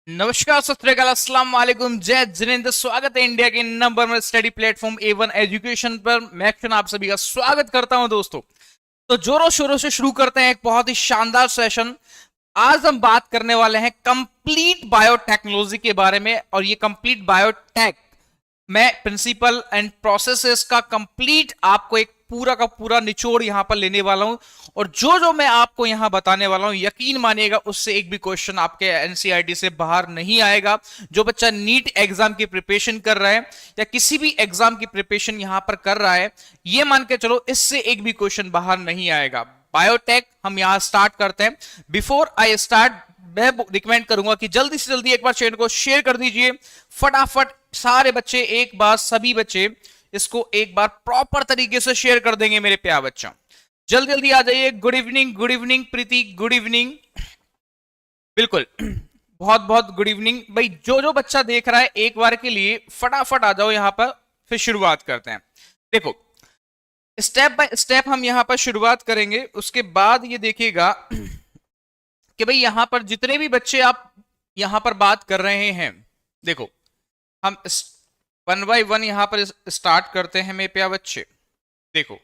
नमस्कार, सत श्री अकाल, अस्सलाम वालेकुम, जय जिनेंद्र। स्वागत है इंडिया के number 1 study platform A1 education पर। मैं अक्षण आप सभी का स्वागत करता हूं दोस्तों। तो जोरों शोरों से शुरू करते हैं एक बहुत ही शानदार सेशन। आज हम बात करने वाले हैं कंप्लीट बायोटेक्नोलॉजी के बारे में, और ये कंप्लीट बायोटेक मैं प्रिंसिपल एंड प्रोसेसेस का कंप्लीट आपको एक पूरा का पूरा निचोड़ यहां पर लेने वाला हूं। और जो जो मैं आपको यहां बताने वाला हूं, यकीन मानिएगा उससे एक भी क्वेश्चन आपके एनसीईआरटी से बाहर नहीं आएगा। जो बच्चा नीट एग्जाम की प्रिपरेशन कर रहा है या किसी भी एग्जाम की प्रिपरेशन यहां पर कर रहा है, ये मान के चलो इससे एक भी क्वेश्चन बाहर नहीं आएगा। बायोटेक हम यहां स्टार्ट करते हैं। बिफोर आई स्टार्ट, मैं रिकमेंड करूंगा कि जल्दी से जल्दी एक बार चैनल को शेयर कर दीजिए फटाफट। सारे बच्चे एक बार, सभी बच्चे इसको एक बार प्रॉपर तरीके से शेयर कर देंगे मेरे प्यार बच्चा। जल्दी जल्दी आ जाइए। गुड इवनिंग प्रीति, गुड इवनिंग। बिल्कुल, बहुत बहुत गुड इवनिंग भाई। जो जो बच्चा देख रहा है एक बार के लिए फटाफट आ जाओ यहां पर, फिर शुरुआत करते हैं। देखो, स्टेप बाय स्टेप हम यहां पर शुरुआत करेंगे। उसके बाद ये देखिएगा कि भाई यहां पर जितने भी बच्चे आप यहां पर बात कर रहे हैं, देखो हम 1 बाय 1 यहां पर स्टार्ट करते हैं मेरे प्यार बच्चे। देखो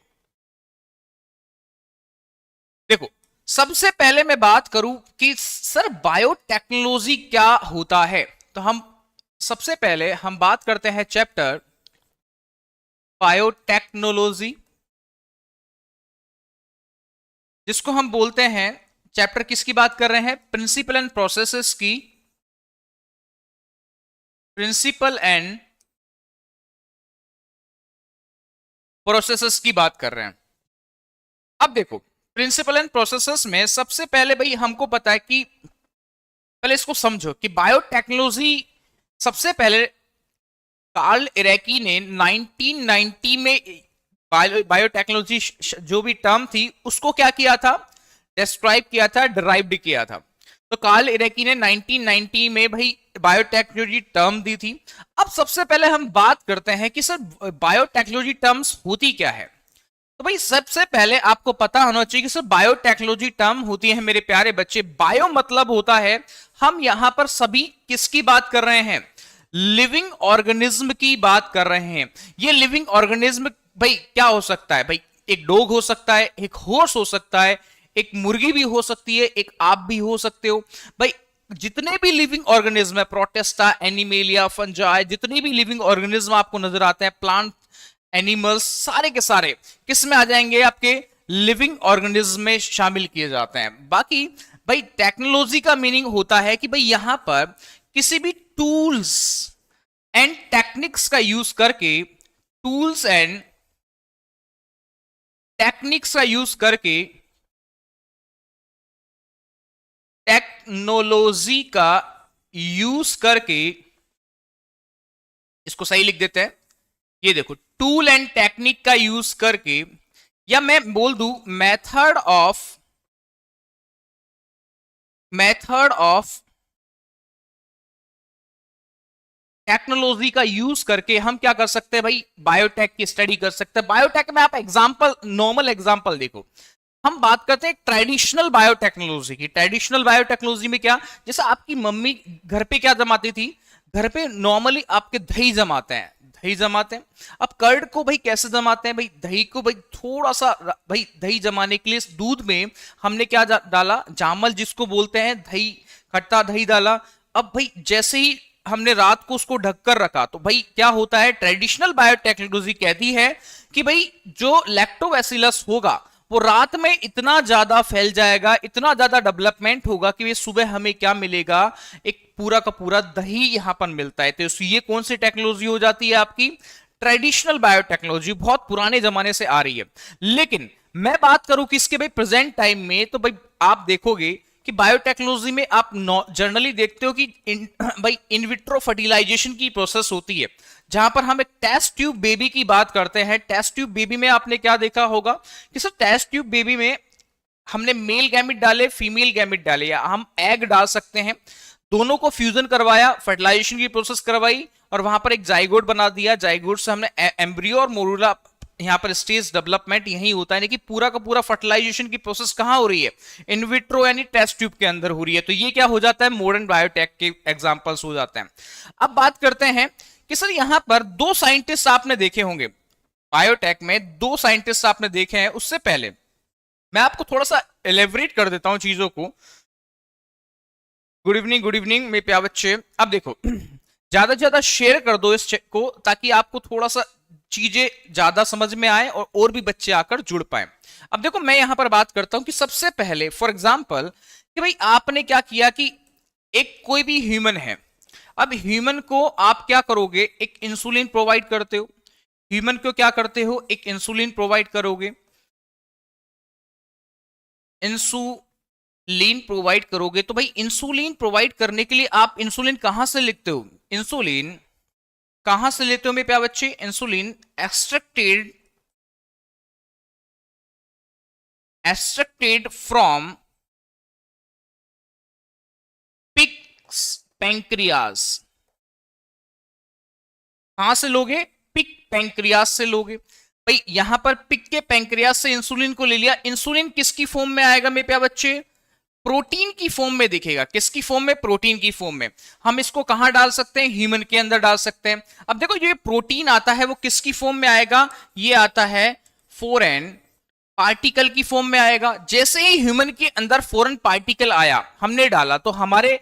देखो, सबसे पहले मैं बात करूं कि सर बायोटेक्नोलॉजी क्या होता है, तो हम सबसे पहले हम बात करते हैं चैप्टर बायोटेक्नोलॉजी, जिसको हम बोलते हैं चैप्टर किसकी बात कर रहे हैं, प्रिंसिपल एंड प्रोसेसेस की, प्रिंसिपल एंड प्रोसेसेस की बात कर रहे हैं। अब देखो, प्रिंसिपल एंड प्रोसेसेस में सबसे पहले भाई हमको पता है कि पहले इसको समझो कि बायोटेक्नोलॉजी सबसे पहले कार्ल इरेकी ने 1990 में बायोटेक्नोलॉजी जो भी टर्म थी उसको क्या किया था, डिस्क्राइब किया था, डिराइव्ड किया था। तो कार्ल इरेकी ने 1990 में भाई बायोटेक्नोलॉजी टर्म दी थी। अब सबसे पहले हम बात करते हैं कि सर बायोटेक्नोलॉजी टर्म्स होती क्या है। तो भाई सबसे पहले आपको पता होना चाहिए कि सर बायोटेक्नोलॉजी टर्म होती है मेरे प्यारे बच्चे, बायो मतलब होता है, हम यहां पर सभी किसकी बात कर रहे हैं, लिविंग ऑर्गेनिज्म की बात कर रहे हैं। ये लिविंग ऑर्गेनिज्म भाई क्या हो सकता है, भाई एक डॉग हो सकता है, एक हॉर्स हो सकता है, एक मुर्गी भी हो सकती है, एक आप भी हो सकते हो। भाई जितने भी लिविंग ऑर्गेनिज्म है, प्रोटेस्टा, एनिमेलिया, फंजाई, जितने भी लिविंग ऑर्गेनिज्म आपको नजर आते हैं, प्लांट, एनिमल्स, सारे के सारे किस में आ जाएंगे, आपके लिविंग ऑर्गेनिज्म में शामिल किए जाते हैं। बाकी भाई टेक्नोलॉजी का मीनिंग होता है कि भाई यहां पर किसी भी टूल्स एंड टेक्निक्स का यूज करके, टूल्स एंड टेक्निक्स का यूज करके, टेक्नोलॉजी का यूज करके, इसको सही लिख देते हैं, ये देखो, टूल एंड टेक्निक का यूज करके, या मैं बोल दूं मेथड ऑफ टेक्नोलॉजी का यूज करके हम क्या कर सकते हैं भाई, बायोटेक की स्टडी कर सकते हैं। बायोटेक में आप एग्जांपल, नॉर्मल एग्जांपल देखो, हम बात करते हैं ट्रेडिशनल बायोटेक्नोलॉजी की। ट्रेडिशनल बायोटेक्नोलॉजी में क्या, जैसे आपकी मम्मी घर पे क्या जमाती थी, घर पे नॉर्मली आपके दही जमाते हैं, दही जमाते हैं। अब कर्ड को भाई कैसे जमाते हैं, भाई दही को भाई थोड़ा सा, भाई दही जमाने के लिए दूध में हमने क्या डाला, जामल जिसको बोलते हैं, दही, खट्टा दही डाला। अब भाई जैसे ही हमने रात को उसको ढककर रखा, तो भाई क्या होता है, ट्रेडिशनल बायोटेक्नोलॉजी कहती है कि भाई जो लैक्टोबैसिलस होगा वो रात में इतना ज्यादा फैल जाएगा, इतना ज्यादा डेवलपमेंट होगा कि ये सुबह हमें क्या मिलेगा, एक पूरा का पूरा दही यहां पर मिलता है। तो ये कौन सी टेक्नोलॉजी हो जाती है, आपकी ट्रेडिशनल बायोटेक्नोलॉजी, बहुत पुराने जमाने से आ रही है। लेकिन मैं बात करूं कि इसके भाई प्रेजेंट टाइम में, तो भाई आप देखोगे कि बायोटेक्नोलॉजी में आप जनरली देखते हो कि भाई इनविट्रो फर्टिलाइजेशन की प्रोसेस होती है, जहां पर हम एक टेस्ट ट्यूब बेबी की बात करते हैं। टेस्ट ट्यूब बेबी में आपने क्या देखा होगा कि सर टेस्ट ट्यूब बेबी में हमने मेल गैमिट डाले, फीमेल गैमिट डाले, या हम एग डाल सकते हैं, दोनों को फ्यूजन करवाया, फर्टिलाइजेशन की प्रोसेस करवाई, और वहां पर एक जाइगोट बना दिया। जाइगोट से हमने एम्ब्रियो और मोरूला यहाँ पर स्टेज डेवलपमेंट यही होता है, यानी कि पूरा का पूरा फर्टिलाइजेशन की प्रोसेस कहाँ हो रही है, इन विट्रो यानी टेस्ट ट्यूब के अंदर हो रही है। तो ये क्या हो जाता है, मॉडर्न बायोटेक के एग्जांपल्स हो जाते हैं। अब बात करते हैं कि सर यहां पर दो साइंटिस्ट आपने देखे होंगे, बायोटेक में दो साइंटिस्ट आपने देखे हैं। उससे पहले मैं आपको थोड़ा सा एलेबरेट कर देता हूं चीजों को। गुड इवनिंग मेरे प्यारे बच्चे। अब देखो ज्यादा से ज्यादा शेयर कर दो इस को, ताकि आपको थोड़ा सा चीजें ज्यादा समझ में आए और भी बच्चे आकर जुड़ पाए। अब देखो मैं यहां पर बात करता हूं कि सबसे पहले फॉर एग्जाम्पल कि भाई आपने क्या किया कि एक कोई भी ह्यूमन है। अब ह्यूमन को आप क्या करोगे, एक इंसुलिन प्रोवाइड करते हो। ह्यूमन को क्या करते हो, एक इंसुलिन प्रोवाइड करोगे। इंसुलिन प्रोवाइड करोगे तो भाई इंसुलिन प्रोवाइड करने के लिए आप इंसुलिन कहां से लेते हो, इंसुलिन कहां से लेते हो मेरे प्यारे बच्चे, insulin extracted from pigs pancreas. कहां से लोगे, पिग पैंक्रियास से लोगे। भाई यहां पर पिग के पैंक्रियास से इंसुलिन को ले लिया। इंसुलिन किसकी फॉर्म में आएगा मेरे प्यारे बच्चे, प्रोटीन की फॉर्म में दिखेगा। किसकी फॉर्म में, प्रोटीन की फॉर्म में। हम इसको कहां डाल सकते हैं, ह्यूमन के अंदर डाल सकते हैं। अब देखो ये प्रोटीन आता है वो किसकी फॉर्म में आएगा, ये आता है फॉरेन पार्टिकल की फॉर्म में आएगा। जैसे ही ह्यूमन के अंदर फॉरेन पार्टिकल आया, हमने डाला, तो हमारे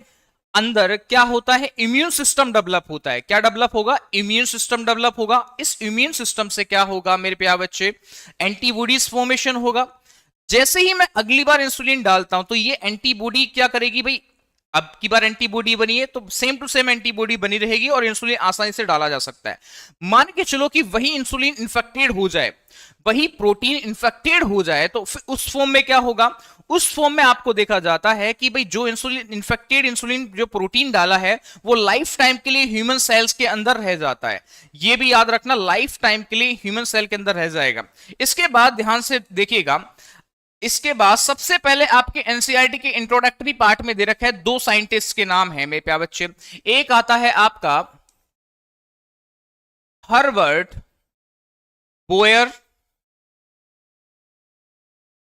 अंदर क्या होता है, इम्यून सिस्टम डेवलप होता है। क्या डेवलप होगा, इम्यून सिस्टम डेवलप होगा। इस इम्यून सिस्टम से क्या होगा मेरे प्यारे बच्चे, एंटीबॉडीज फॉर्मेशन होगा। जैसे ही मैं अगली बार इंसुलिन डालता हूं तो ये एंटीबॉडी क्या करेगी, भाई अब की बार एंटीबॉडी बनी है तो सेम टू सेम एंटीबॉडी बनी रहेगी और इंसुलिन आसानी से डाला जा सकता है। मान के चलो कि वही इंसुलिन इंफेक्टेड हो जाए, वही प्रोटीन इंफेक्टेड हो जाए, तो फिर उस फॉर्म में क्या होगा, उस फॉर्म में आपको देखा जाता है कि भाई जो इंसुलिन इंफेक्टेड इंसुलिन जो प्रोटीन डाला है वो लाइफ टाइम के लिए ह्यूमन सेल्स के अंदर रह जाता है। ये भी याद रखना, लाइफ टाइम के लिए ह्यूमन सेल के अंदर रह जाएगा। इसके बाद ध्यान से देखिएगा, इसके बाद सबसे पहले आपके एनसीईआरटी के इंट्रोडक्टरी पार्ट में दे रखा है, दो साइंटिस्ट के नाम है मेरे प्यारे बच्चे। एक आता है आपका हर्बर्ट बोयर,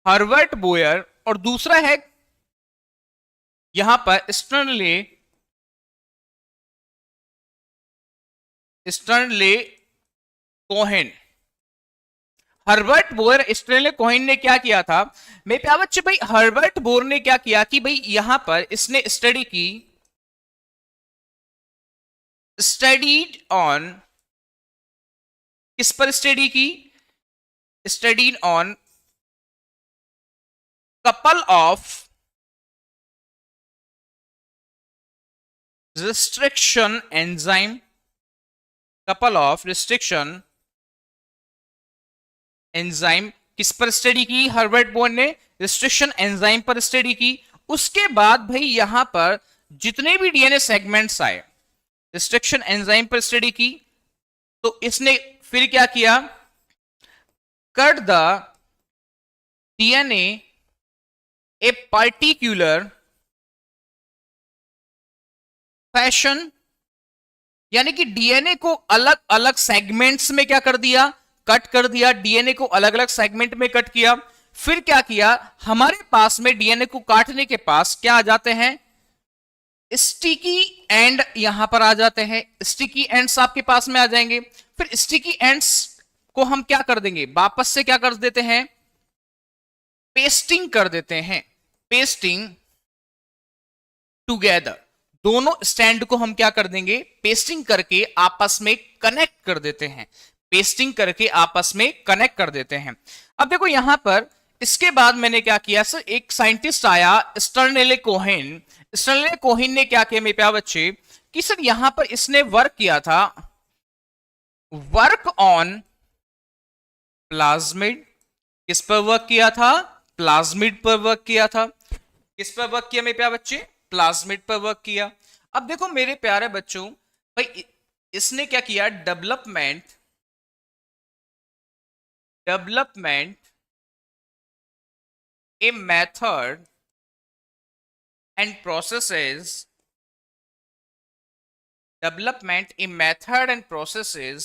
हर्बर्ट बोयर, और दूसरा है यहां पर स्टर्नले कोहेन। हर्बर्ट बोयर, स्टर्नले कोहेन ने क्या किया था मेरे प्यारे बच्चे, भाई हर्बर्ट बोयर ने क्या किया कि भाई यहां पर इसने स्टडीड ऑन, किस पर स्टडी की, studied on couple of restriction enzyme, couple of restriction enzyme. किस पर स्टडी की, हर्बर्ट बोयर ने रिस्ट्रिक्शन एंजाइम पर स्टडी की। उसके बाद भाई यहां पर जितने भी डीएनए सेगमेंट्स आए, रिस्ट्रिक्शन एंजाइम पर स्टडी की, तो इसने फिर क्या किया, cut the DNA a particular fashion, यानी कि डीएनए को अलग अलग सेगमेंट्स में क्या कर दिया, कट कर दिया। डीएनए को अलग अलग सेगमेंट में कट किया। फिर क्या किया, हमारे पास में डीएनए को काटने के पास क्या आ जाते हैं, स्टिकी एंड यहां पर आ जाते हैं। स्टिकी एंड्स आपके पास में आ जाएंगे। फिर स्टिकी एंड्स को हम क्या कर देंगे, वापस से क्या कर देते हैं, पेस्टिंग कर देते हैं। पेस्टिंग टुगेदर, दोनों स्टैंड को हम क्या कर देंगे, पेस्टिंग करके आपस में कनेक्ट कर देते हैं। पेस्टिंग करके आपस में कनेक्ट कर देते हैं। अब देखो यहां पर इसके बाद मैंने क्या किया सर, एक साइंटिस्ट आया स्टर्नेले कोहेन। स्टर्नेले कोहेन ने क्या किया मेरे प्यारे बच्चे कि सर यहां पर इसने वर्क किया था, वर्क ऑन प्लाज्मिड। किस पर वर्क किया था, प्लाज्मिड पर वर्क किया था। किस पर वर्क किया मेरे प्यारे बच्चे, प्लाज्मिड पर वर्क किया। अब देखो मेरे प्यारे बच्चों, भाई इसने क्या किया, development a method and processes,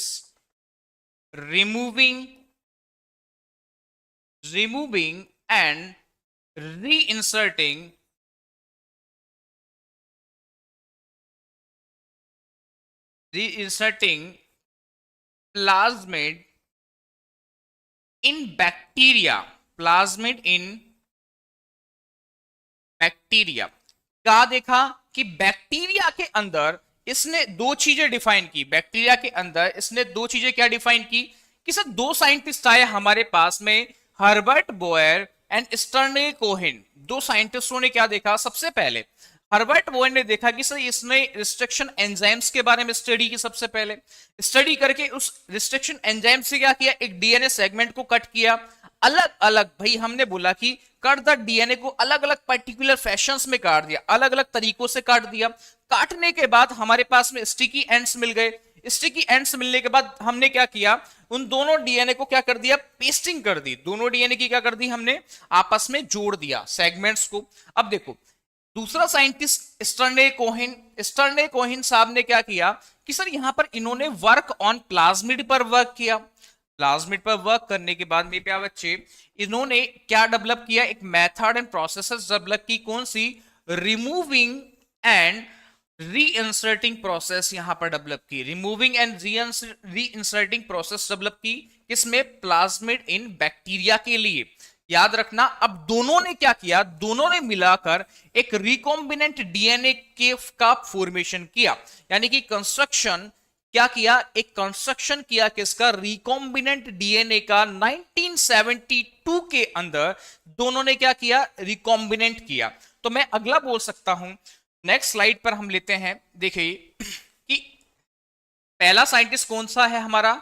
removing removing and reinserting plasmid in bacteria, plasmid in bacteria. क्या देखा कि बैक्टीरिया के अंदर इसने दो चीजें डिफाइन की, बैक्टीरिया के अंदर इसने दो चीजें क्या डिफाइन की कि सर दो साइंटिस्ट आए हमारे पास में, हर्बर्ट बोयर एंड स्टर्ने कोहेन। दो साइंटिस्टों ने क्या देखा, सबसे पहले हर्बर्ट बोयर ने देखा कि सर इसने रिस्ट्रिक्शन एंजाइम्स के बारे में स्टडी की, सबसे पहले स्टडी करके उस रिस्ट्रिक्शन एंजाइम से क्या किया, एक डीएनए सेगमेंट को कट किया अलग अलग। भाई हमने बोला कि कट द डीएनए को अलग अलग पर्टिकुलर फैशंस में काट दिया, अलग अलग तरीकों से काट दिया। काटने के बाद हमारे पास में स्टिकी एंड्स मिल गए। स्टिकी एंड्स मिलने के बाद हमने क्या किया, उन दोनों डीएनए को क्या कर दिया, पेस्टिंग कर दी। दोनों डीएनए की क्या कर दी, हमने आपस में जोड़ दिया सेगमेंट्स को। अब देखो दूसरा साइंटिस्ट स्टर्ने कोहेन साहब ने क्या किया कि सर यहां पर इन्होंने वर्क ऑन प्लाज्मिड पर वर्क किया। प्लाज्मिड पर वर्क करने के बाद मेरे प्यारे बच्चे इन्होंने क्या डेवलप किया, एक मेथड एंड प्रोसेसेस डेवलप की। कौन सी, रिमूविंग एंड रीइंसर्टिंग प्रोसेस यहां पर डेवलप की। रिमूविंग एंड रीइंसर्टिंग प्रोसेस डेवलप की किसमें, प्लाज्मिड इन बैक्टीरिया के लिए। याद रखना, अब दोनों ने क्या किया, दोनों ने मिलाकर एक रिकॉम्बिनेंट डीएनए के का फॉर्मेशन किया, यानी कि कंस्ट्रक्शन क्या किया, एक कंस्ट्रक्शन किया किसका, रिकॉम्बिनेंट डीएनए का। 1972 के अंदर दोनों ने क्या किया, रिकॉम्बिनेंट किया। तो मैं अगला बोल सकता हूं, नेक्स्ट स्लाइड पर हम लेते हैं। देखिए कि पहला साइंटिस्ट कौन सा है हमारा,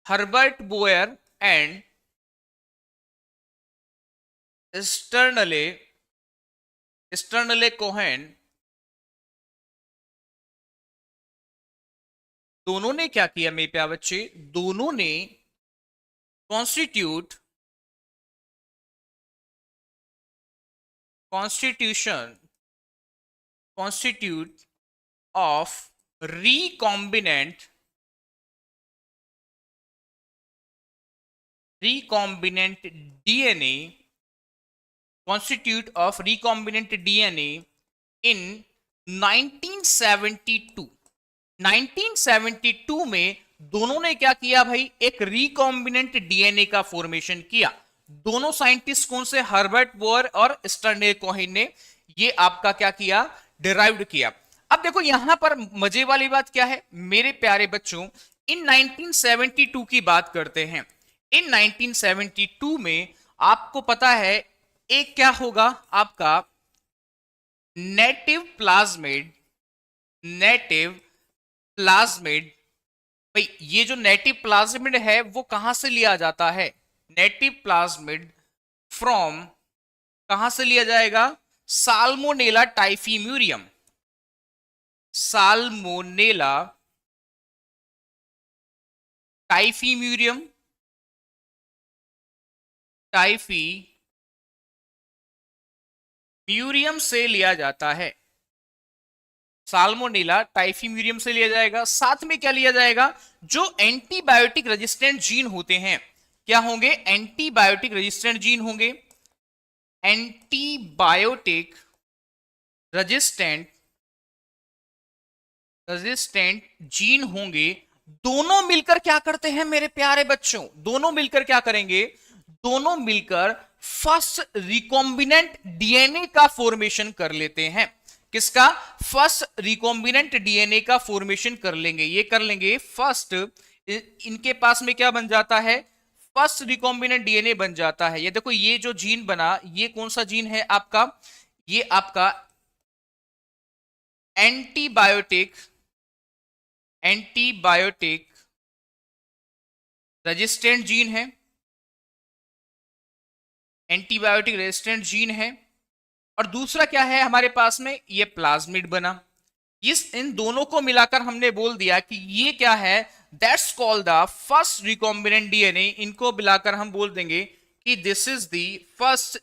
हर्बर्ट बोयर एंड स्टर्नले कोहेन। दोनों ने क्या किया मेरे प्यारे बच्चे, दोनों ने constitute of recombinant DNA, constitute of recombinant DNA in 1972। 1972 में दोनों ने क्या किया भाई, एक रिकॉम्बिनेंट डीएनए का फॉर्मेशन किया। दोनों साइंटिस्ट कौन से, हर्बर्ट बोयर और स्टर्ने कोहेन ने ये आपका क्या किया, डिराइव्ड किया। अब देखो यहां पर मजे वाली बात क्या है मेरे प्यारे बच्चों, इन 1972 की बात करते हैं। इन 1972 में आपको पता है एक क्या होगा आपका, नेटिव प्लाज्मिड। भाई ये जो नेटिव प्लाज्मिड है वो कहां से लिया जाता है, नेटिव प्लाज्मिड फ्रॉम, कहां से लिया जाएगा, साल्मोनेला टाइफीम्यूरियम। साल्मोनेला टाइफीम्यूरियम से लिया जाता है। साल्मोनेला टाइफीम्यूरियम से लिया जाएगा। साथ में क्या लिया जाएगा, जो एंटीबायोटिक रेजिस्टेंट जीन होते हैं, क्या होंगे, एंटीबायोटिक रेजिस्टेंट जीन होंगे। एंटीबायोटिक रेजिस्टेंट जीन होंगे। दोनों मिलकर क्या करते हैं मेरे प्यारे बच्चों, दोनों मिलकर क्या करेंगे, दोनों मिलकर फर्स्ट रिकॉम्बिनेंट डीएनए का फॉर्मेशन कर लेते हैं। किसका, फर्स्ट रिकॉम्बिनेंट डीएनए का फॉर्मेशन कर लेंगे। ये कर लेंगे फर्स्ट, इनके पास में क्या बन जाता है, फर्स्ट रिकॉम्बिनेंट डीएनए बन जाता है। ये देखो ये जो जीन बना, ये कौन सा जीन है आपका, ये आपका एंटीबायोटिक रेजिस्टेंट जीन है, एंटीबायोटिक रेजिस्टेंट जीन है। और दूसरा क्या है हमारे पास में, ये प्लाज्मिड बना। इन दोनों को मिलाकर हमने बोल दिया कि ये क्या है, that's called the first recombinant DNA. इनको मिलाकर हम बोल देंगे कि this is the first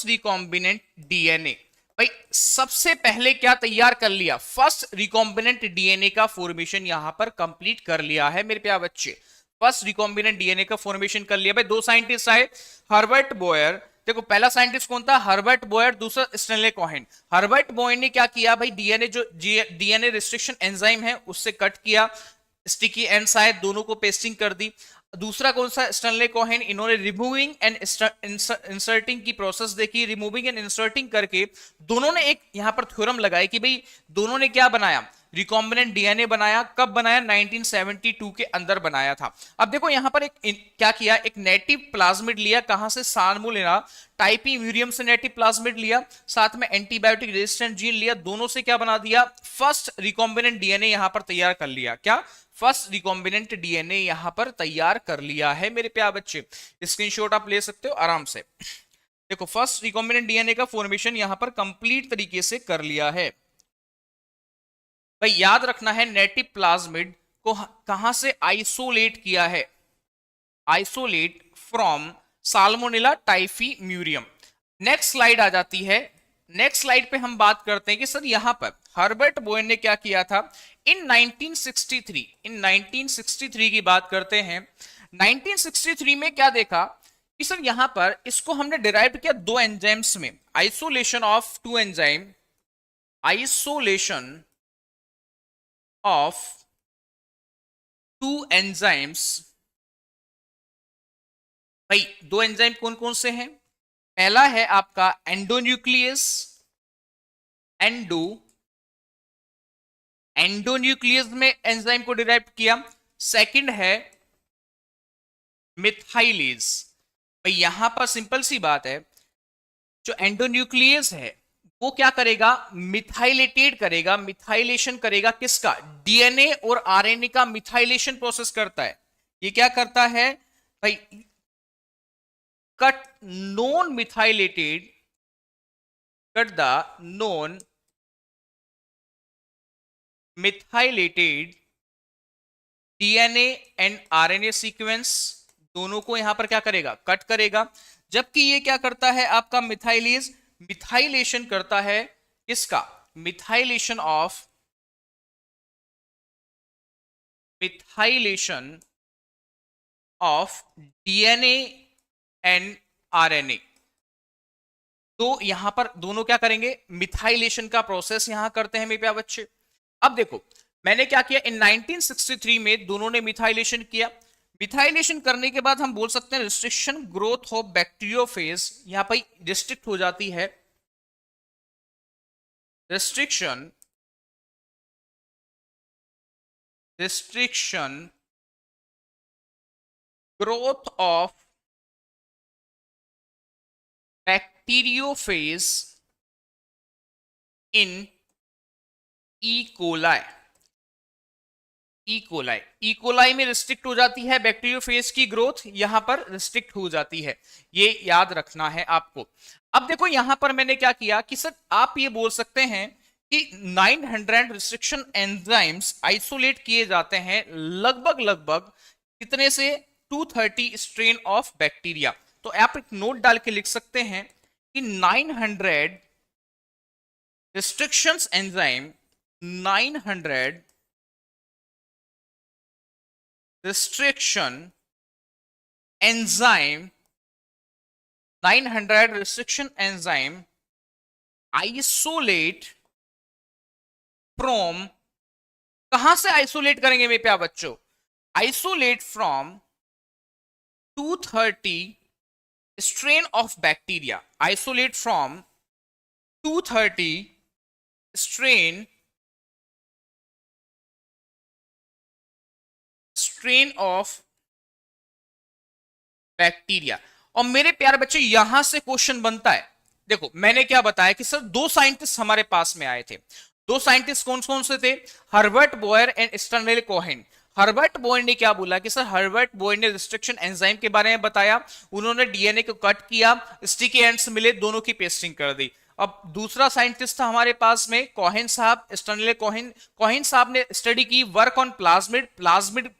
recombinant DNA. भाई सबसे पहले क्या तैयार कर लिया, फर्स्ट रिकॉम्बिनेंट डीएनए का फॉर्मेशन यहां पर कंप्लीट कर लिया है मेरे प्यारे बच्चे। फर्स्ट रिकॉम्बिनेंट डीएनए का फॉर्मेशन कर लिया। भाई दो साइंटिस्ट आए, हर्बर्ट बॉयर, देखो पहला साइंटिस्ट कौन था, हर्बर्ट बॉयर, दूसरा स्टैनले कोहेन। हर्बर्ट बॉयर ने क्या किया भाई, डीएनए जो डीएनए रिस्ट्रिक्शन एंजाइम है उससे कट किया, स्टिकी एंड्स आए, दोनों को पेस्टिंग कर दी। दूसरा कौन सा, स्टैनले कोहेन, इन्होंने रिमूविंग एंड इंसर्टिंग की प्रोसेस देखी। रिमूविंग एंड इंसर्टिंग करके दोनों ने एक यहां पर थ्योरम लगाया कि भाई दोनों ने क्या बनाया, रिकॉम्बिनेंट डीएनए बनाया। कब बनाया, 1972 के अंदर बनाया था। अब देखो यहां पर क्या किया, एक नेटिव प्लाज्मिड लिया, कहां से, साल्मोनेला टाइपी म्यूरियम से नेटिव प्लाज्मिड लिया, साथ में एंटीबायोटिक रेजिस्टेंट जीन लिया, दोनों से क्या बना दिया, फर्स्ट रिकॉम्बिनेंट डीएनए यहां पर तैयार कर लिया। क्या, फर्स्ट रिकॉम्बिनेंट डीएनए यहां पर तैयार कर लिया है मेरे प्यारे बच्चे। स्क्रीनशॉट आप ले सकते हो आराम से। देखो फर्स्ट रिकॉम्बिनेंट डीएनए का फॉर्मेशन यहां पर कंप्लीट तरीके से कर लिया है। भाई याद रखना है, नेटिव प्लाज्मिड को कहां से आइसोलेट किया है, isolate from salmonella typhimurium. Next slide आ जाती है। नेक्स्ट स्लाइड पे हम बात करते हैं कि सर यहां पर हर्बर्ट बॉयर ने क्या किया था इन 1963, इन 1963 की बात करते हैं। 1963 में क्या देखा कि सर यहां पर इसको हमने डिराइव किया दो एंजाइम्स में, isolation of two enzyme, isolation of two enzymes. भाई दो एंजाइम कौन कौन से हैं, पहला है आपका एंडोन्यूक्लियस, एंडोन्यूक्लियस में एंजाइम को डिराइव किया। सेकंड है मिथाइलेज। भाई यहां पर सिंपल सी बात है, जो एंडोन्यूक्लियस है वो क्या करेगा, मिथाइलेटेड करेगा, मिथाइलेशन करेगा किसका, डीएनए और आरएनए का मिथाइलेशन प्रोसेस करता है। ये क्या करता है भाई, cut non methylated, cut the non methylated DNA and RNA sequence, दोनों को यहां पर क्या करेगा, कट करेगा। जबकि ये क्या करता है आपका मिथाइलेज, मिथाइलेशन करता है किसका, methylation of, methylation of DNA and RNA. तो यहां पर दोनों क्या करेंगे, मिथाइलेशन का प्रोसेस यहां करते हैं मेरे प्यारे बच्चे। अब देखो मैंने क्या किया, इन 1963 में दोनों ने मिथाइलेशन किया। मिथाइलेशन करने के बाद हम बोल सकते हैं रिस्ट्रिक्शन ग्रोथ ऑफ बैक्टीरियोफेज, यहां पर रिस्ट्रिक्ट हो जाती है, restriction growth of bacteriophage in E coli में रिस्ट्रिक्ट हो जाती है बैक्टीरियोफेज की ग्रोथ, यहां पर रिस्ट्रिक्ट हो जाती है, ये याद रखना है आपको। अब देखो यहां पर मैंने क्या किया कि सर आप ये बोल सकते हैं कि 900 रिस्ट्रिक्शन एंजाइम्स आइसोलेट किए जाते हैं लगभग कितने से, 230 स्ट्रेन ऑफ बैक्टीरिया। तो आप एक नोट डाल के लिख सकते हैं कि 900 restrictions enzyme, 900 restriction enzyme, 900 restriction enzyme isolate from, कहां से आइसोलेट करेंगे मेरे प्यारे बच्चों, isolate from 230 strain of bacteria, isolate from 230 strain of bacteria. और मेरे प्यारे बच्चे यहां से क्वेश्चन बनता है, देखो मैंने क्या बताया कि सर दो साइंटिस्ट हमारे पास में आए थे, दो साइंटिस्ट कौन कौन से थे, Herbert Boyer and Stanley Cohen. Herbert Boyer ने क्या बोला कि सर, हर्बर्ट बॉयर ने रिस्ट्रिक्शन एंजाइम के बारे में बताया, उन्होंने डीएनए को कट किया, स्टिकी एंड्स मिले, दोनों की पेस्टिंग कर दी। अब दूसरा साइंटिस्ट था हमारे पास में कोहेन साहब, स्टैनले कोहेन साहब ने स्टडी की, वर्क ऑन प्लाज्मिड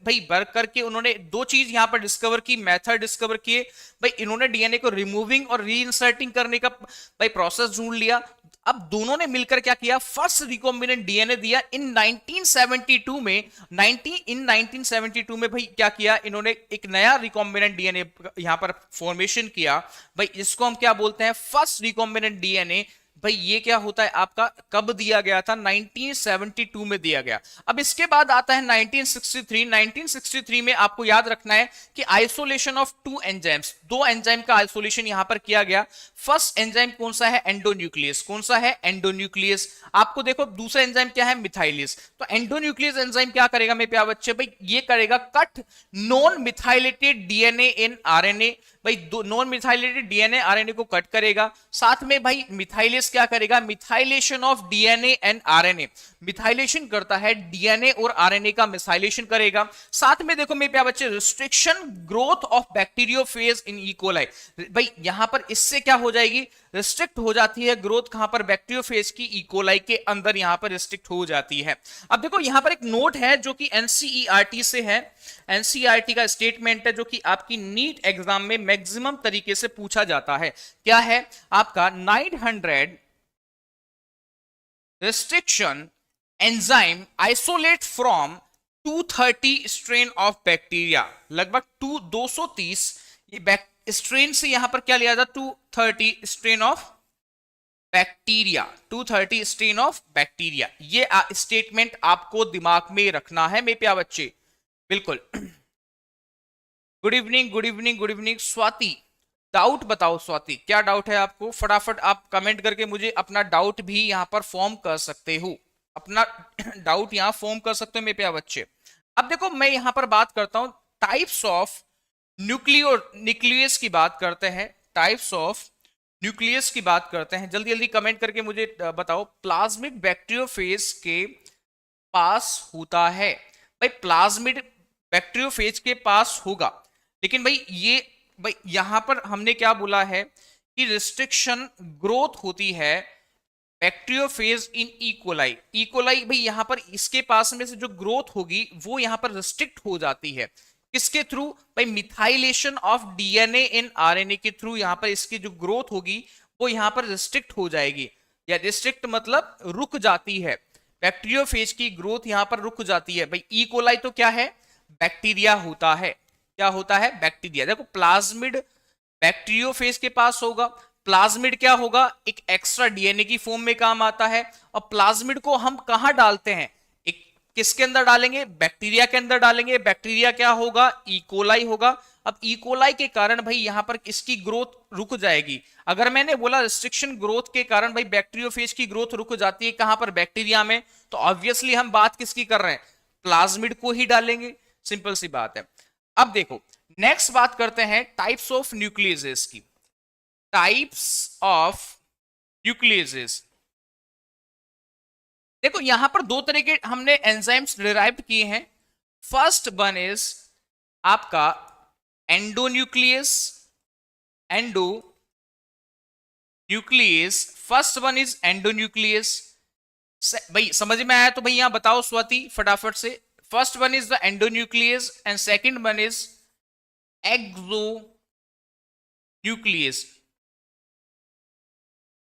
भाई वर्क करके उन्होंने दो चीज यहां पर डिस्कवर की, मेथड डिस्कवर किए। भाई इन्होंने डीएनए को रिमूविंग और रीइंसर्टिंग करने का भाई प्रोसेस ढूंढ लिया। अब दोनों ने मिलकर क्या किया, फर्स्ट रिकॉम्बिनेंट डीएनए दिया इन 1972 में। 1972 में भाई क्या किया इन्होंने, एक नया रिकॉम्बिनेंट डीएनए यहां पर फॉर्मेशन किया। भाई इसको हम क्या बोलते हैं, फर्स्ट रिकॉम्बिनेंट डीएनए। भाई ये क्या होता है आपका, कब दिया गया था, 1972 में दिया गया। अब इसके बाद आता है 1963। 1963 में आपको याद रखना है कि आइसोलेशन ऑफ टू एंजाइम्स, दो एंजाइम का आइसोलेशन यहां पर किया गया। फर्स्ट एंजाइम कौन सा है, एंडोन्यूक्लियस। कौन सा है, एंडोन्यूक्लियस। आपको देखो दूसरा एंजाइम क्या है, मिथाइलेज। तो एंडोन्यूक्लियस एंजाइम क्या करेगा मेरे प्यारे बच्चे, भाई ये करेगा cut non methylated DNA in RNA. भाई नॉन मिथाइलेटेड डीएनए आरएनए को कट करेगा। साथ में भाई मिथाइलेज क्या करेगा, methylation of DNA and RNA, methylation करता है डीएनए और आरएनए का मिथाइलेशन करेगा। साथ में देखो मेरे प्यारे बच्चे, restriction growth of bacteriophage in E coli. भाई यहां पर इससे क्या हो जाएगी, रिस्ट्रिक्ट हो जाती है ग्रोथ, कहां पर, बैक्टीरियोफेज की ई कोलाई के अंदर यहां पर रिस्ट्रिक्ट हो जाती है। अब देखो यहां पर एक नोट है जो कि एनसीईआरटी से है, एनसीईआरटी का स्टेटमेंट है जो कि आपकी नीट एग्जाम में मैक्सिमम तरीके से पूछा जाता है। क्या है आपका, 900 restriction enzyme isolate from 230 strain of bacteria. लगभग 230 ये स्ट्रेन से यहां पर क्या लिया जाता, 230 strain of bacteria, 230 strain of bacteria. ये स्टेटमेंट आपको दिमाग में रखना है मेरे प्यारे बच्चे, बिल्कुल। Good evening, good evening, good evening Swati. Doubt बताओ स्वाति, क्या डाउट है आपको, फटाफट आप कमेंट करके मुझे अपना डाउट भी यहां पर फॉर्म कर सकते हो, अपना डाउट यहां फॉर्म कर सकते हो मेरे प्यारे बच्चे। अब देखो मैं यहां पर बात करता हूं टाइप्स ऑफ न्यूक्लियस की बात करते हैं, टाइप्स ऑफ न्यूक्लियस की बात करते हैं। जल्दी जल्दी कमेंट करके मुझे बताओ, प्लाज्मिड बैक्टीरियोफेज के पास होता है। भाई प्लाज्मिड बैक्टीरियोफेज के पास होगा, लेकिन भाई यहां पर हमने क्या बोला है कि रिस्ट्रिक्शन ग्रोथ होती है बैक्टीरियोफेज इन इकोलाई। इकोलाई भाई यहां पर इसके पास में से जो ग्रोथ होगी वो यहां पर रिस्ट्रिक्ट हो जाती है, किसके थ्रू, भाई methylation of DNA in RNA के थ्रू यहां पर इसकी जो ग्रोथ होगी वो यहां पर रिस्ट्रिक्ट हो जाएगी, या रिस्ट्रिक्ट मतलब रुक जाती है, बैक्टीरियोफेज की ग्रोथ यहां पर रुक जाती है। भाई ई कोलाई तो क्या है, बैक्टीरिया होता है, क्या होता है, बैक्टीरिया। देखो प्लाज्मिड बैक्टीरियोफेज के पास होगा, प्लाज्मिड क्या होगा, एक एक्स्ट्रा डीएनए की फॉर्म में काम आता है। और प्लाज्मिड को हम कहां डालते हैं, एक किसके अंदर डालेंगे, बैक्टीरिया के अंदर डालेंगे। बैक्टीरिया क्या होगा, इकोलाई होगा। अब इकोलाई के कारण भाई यहां पर इसकी ग्रोथ रुक जाएगी। अगर मैंने बोला रिस्ट्रिक्शन ग्रोथ के कारण भाई बैक्टीरियोफेज की ग्रोथ रुक जाती है कहां पर, बैक्टीरिया में, तो ऑब्वियसली हम बात किसकी कर रहे हैं, प्लाज्मिड को ही डालेंगे, सिंपल सी बात है। अब देखो नेक्स्ट बात करते हैं टाइप्स ऑफ न्यूक्लियसेस की, टाइप्स ऑफ न्यूक्लियसेस। देखो यहां पर दो तरह के हमने एंजाइम्स डिराइव किए हैं। फर्स्ट वन इज आपका endonuclease, endonuclease, first one is endonuclease. भाई समझ में आया तो भाई यहां बताओ स्वाति फटाफट से। First one is the endonuclease and second one is exonuclease.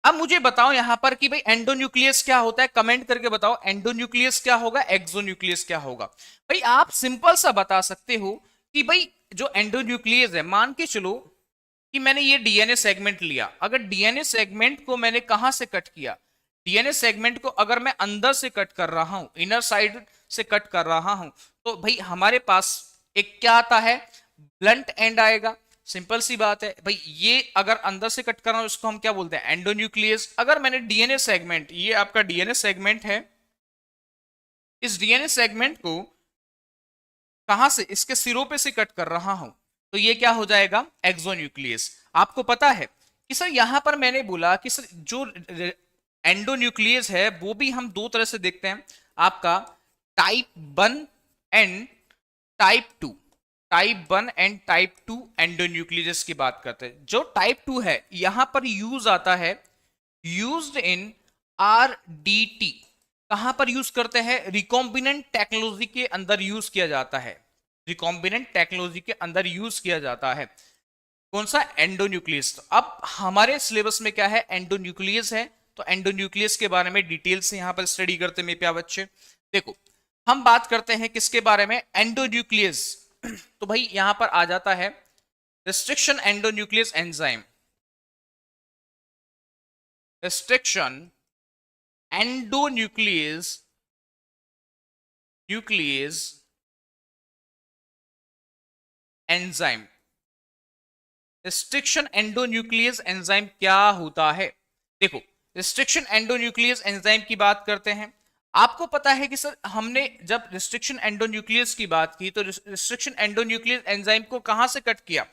अब मुझे बताओ यहां पर कि भाई एंडोन्यूक्लियस क्या होता है, कमेंट करके बताओ एंडोन्यूक्लियस क्या होगा, एक्सोन्यूक्लियस क्या होगा। भाई आप सिंपल सा बता सकते हो कि भाई जो एंडोन्यूक्लियस है, मान के चलो कि मैंने ये डीएनए सेगमेंट लिया, अगर डीएनए सेगमेंट को मैंने कहां से कट किया, डीएनए सेगमेंट को अगर मैं अंदर से कट कर रहा हूं, इनर साइड से कट कर रहा हूं, तो भाई हमारे पास एक क्या आता है, ब्लंट एंड आएगा, सिंपल सी बात है। भाई ये अगर अंदर से कट कर रहा हूं इसको हम क्या बोलते हैं, एंडोन्यूक्लियस। अगर मैंने डीएनए सेगमेंट, ये आपका डीएनए सेगमेंट है, इस डीएनए सेगमेंट को कहां से, इसके सिरों पे से कट कर रहा हूं, तो ये क्या हो जाएगा, एक्सोन्यूक्लियस। आपको पता है कि सर यहां पर मैंने बोला कि सर जो एंडोन्यूक्लियस है वो भी हम दो तरह से देखते हैं, आपका type 1 and type 2, type 1 and type 2 endonuclease की बात करते हैं। जो टाइप 2 है यहां पर यूज आता है, यूज्ड इन आरडीटी, कहां पर यूज करते हैं, रिकॉम्बिनेंट टेक्नोलॉजी के अंदर यूज किया जाता है, रिकॉम्बिनेंट टेक्नोलॉजी के अंदर यूज किया जाता है, कौन सा, एंडोन्यूक्लियस। अब हमारे सिलेबस में क्या है, एंडोन्यूक्लियस है, तो तो एंडोन्यूक्लियस के बारे में डिटेल से यहां पर स्टडी करते हैं मेरे प्यारे बच्चे। देखो हम बात करते हैं किसके बारे में, एंडोन्यूक्लियस। तो भाई यहां पर आ जाता है restriction endonuclease enzyme, restriction endonuclease nucleus enzyme. Restriction endonuclease enzyme क्या होता है? देखो रिस्ट्रिक्शन एंडोन्यूक्लियस एंजाइम की बात करते हैं। आपको पता है कि सर हमने जब रिस्ट्रिक्शन एंडोन्यूक्लियस की बात की तो रिस्ट्रिक्शन एंडोन्यूक्लियस एंजाइम को कहां से कट किया,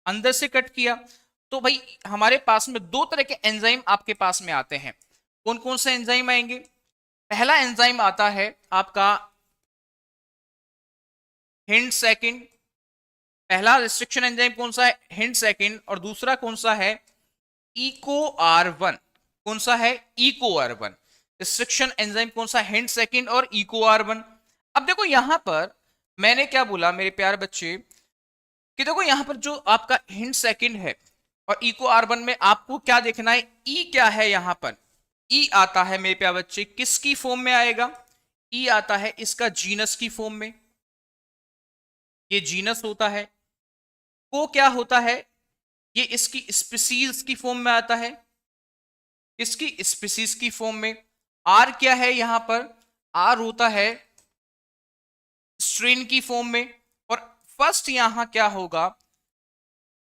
अंदर से कट किया। तो भाई हमारे पास में दो तरह के एंजाइम आपके पास में आते हैं। कौन कौन से एंजाइम आएंगे? पहला एंजाइम आता है आपका हिंड सेकंड। पहला रिस्ट्रिक्शन एंजाइम कौन सा है? Hind second. और दूसरा कौन सा है? Eco R1। कौन सा है? Eco R1। रिस्ट्रिक्शन एंजाइम कौन सा? हिंड सेकंड और इको R1। अब देखो यहां पर मैंने क्या बोला मेरे प्यारे बच्चे कि देखो यहां पर जो आपका हिंड सेकंड है और इको R1 में आपको क्या देखना है, ई क्या है। यहां पर ई आता है मेरे प्यारे बच्चे किसकी फॉर्म में आएगा? ई आता है इसका जीनस की फॉर्म में, ये जीनस होता है। को क्या होता है? ये इसकी स्पीसीज की फॉर्म में आता है, इसकी स्पीसीज की फॉर्म में। आर क्या है यहां पर? आर होता है स्ट्रेन की फॉर्म में। और फर्स्ट यहां क्या होगा?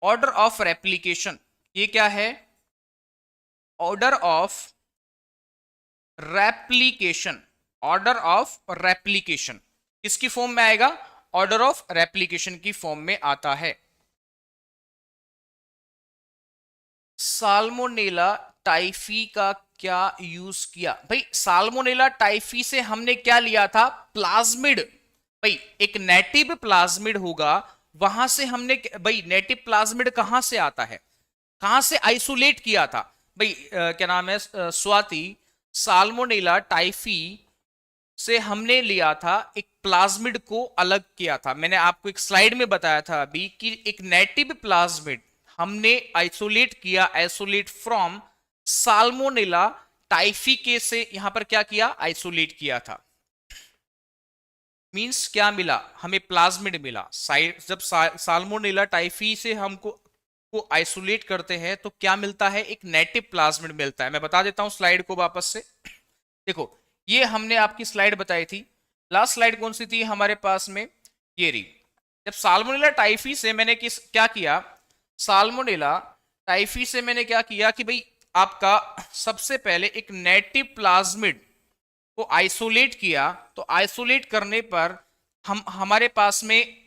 Order of replication. ये क्या है? Order of replication. Order of replication किसकी फॉर्म में आएगा? ऑर्डर ऑफ रेप्लिकेशन की फॉर्म में आता है। साल्मोनेला टाइफी का क्या यूज किया? भाई साल्मोनेला टाइफी से हमने क्या लिया था? प्लाज्मिड। भाई एक नेटिव प्लाज्मिड होगा, वहां से हमने भाई नेटिव प्लाज्मिड कहां से आता है, कहां से आइसोलेट किया था? भाई क्या नाम है स्वाति, साल्मोनेला टाइफी से हमने लिया था एक प्लाज्मिड को अलग किया था। मैंने आपको एक स्लाइड में बताया था अभी कि एक नेटिव प्लाज्मिड हमने आइसोलेट किया, आइसोलेट फ्रॉम साल्मोनेला टाइफी के से यहां पर क्या किया? आइसोलेट किया था। मींस क्या मिला हमें? प्लाज्मिड मिला। जब साल्मोनेला टाइफी से हमको को आइसोलेट करते हैं तो क्या मिलता है? एक नेटिव प्लाज्मिड मिलता है। मैं बता देता हूं स्लाइड को वापस से। देखो ये हमने आपकी स्लाइड बताई थी, लास्ट स्लाइड कौन सी थी हमारे पास में? ये रही। जब साल्मोनेला टाइफी से मैंने क्या किया? साल्मोनेला टाइफी से मैंने क्या किया कि भाई आपका सबसे पहले एक नेटिव प्लाज्मिड को आइसोलेट किया। तो आइसोलेट करने पर हमारे पास में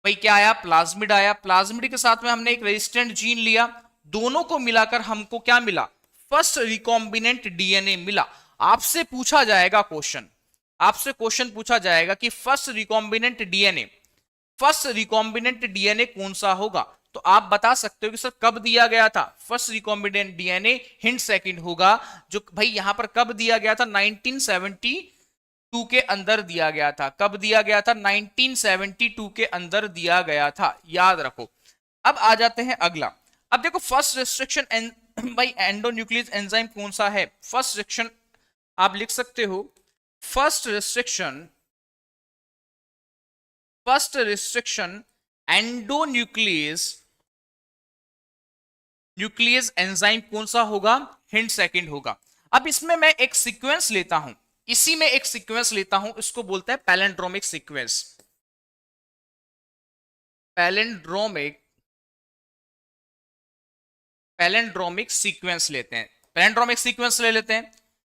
भाई क्या आया? प्लाज्मिड आया। प्लाज्मिड के साथ में हमने एक रेजिस्टेंट जीन लिया, दोनों को मिलाकर हमको क्या मिला? फर्स्ट रिकॉम्बिनेंट डीएनए मिला। आपसे पूछा जाएगा क्वेश्चन, आपसे क्वेश्चन पूछा जाएगा कि फर्स्ट रिकॉम्बिनेंट डीएनए कौन सा होगा? तो आप बता सकते हो कि सर कब दिया गया था? First recombinant DNA hind second होगा, जो भाई यहां पर कब दिया गया था? 1972 के अंदर दिया गया था। कब दिया गया था? 1972 के अंदर दिया गया था, याद रखो। अब आ जाते हैं अगला। अब देखो फर्स्ट रिस्ट्रिक्शन भाई एंडोन्यूक्लियस एंजाइम कौन सा है? फर्स्ट रिस्ट्रिक्शन आप लिख सकते हो, फर्स्ट रिस्ट्रिक्शन न्यूक्लियस एंजाइम कौन सा होगा? हिंड सेकंड होगा। अब इसमें मैं एक सीक्वेंस लेता हूं, इसी में एक सीक्वेंस लेता हूं, इसको बोलते हैं पैलेंड्रोमिक सीक्वेंस। पैलेंड्रोमिक सीक्वेंस लेते हैं, पैलेंड्रोमिक सीक्वेंस ले लेते हैं।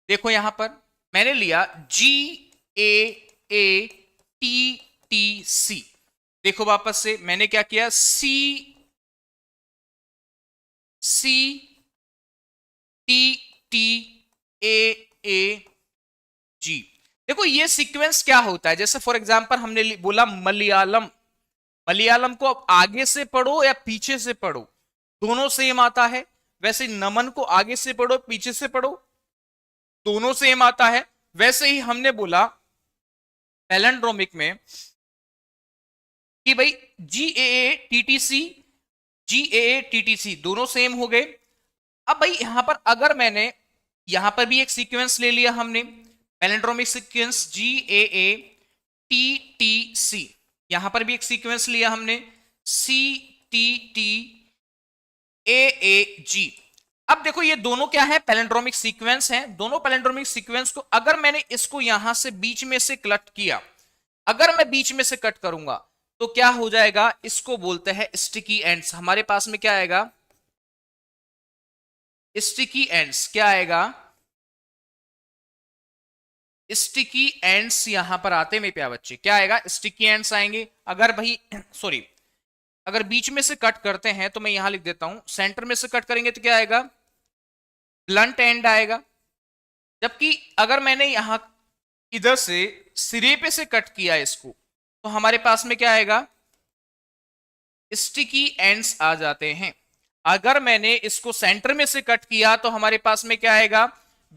देखो यहां पर मैंने लिया GAATTC। देखो वापस से मैंने क्या किया? CTTAAG। देखो ये सीक्वेंस क्या होता है? जैसे फॉर एग्जांपल हमने बोला मलयालम, मलयालम को अब आगे से पढ़ो या पीछे से पढ़ो, दोनों सेम आता है। वैसे नमन को आगे से पढ़ो पीछे से पढ़ो, दोनों सेम आता है। वैसे ही हमने बोला पैलेंड्रोमिक में कि भाई GAATTC दोनों सेम हो गए। अब भाई यहां पर अगर मैंने यहां पर भी एक सीक्वेंस ले लिया हमने, पैलिंड्रोमिक सीक्वेंस GAATTC। यहां पर भी एक सीक्वेंस लिया हमने CTTAAG। अब देखो ये दोनों क्या है, पैलिंड्रोमिक सीक्वेंस हैं। दोनों पैलिंड्रोमिक सीक्वेंस को अगर मैंने इसको यहां से बीच में से कट किया, अगर मैं बीच में से कट करूंगा तो क्या हो जाएगा, इसको बोलते हैं स्टिकी एंड्स। हमारे पास में क्या आएगा, स्टिकी एंड्स। क्या आएगा, स्टिकी एंड्स यहां पर आते मेरे प्यारे बच्चे, क्या आएगा, स्टिकी एंड्स आएंगे। अगर भाई सॉरी, अगर बीच में से कट करते हैं तो मैं यहां लिख देता हूं, सेंटर में से कट करेंगे तो क्या आएगा, ब्लंट एंड आएगा। जबकि अगर मैंने यहां इधर से सिरे पे से कट किया इसको तो हमारे पास में क्या आएगा, स्टिकी एंड्स आ जाते हैं। अगर मैंने इसको सेंटर में से कट किया तो हमारे पास में क्या आएगा,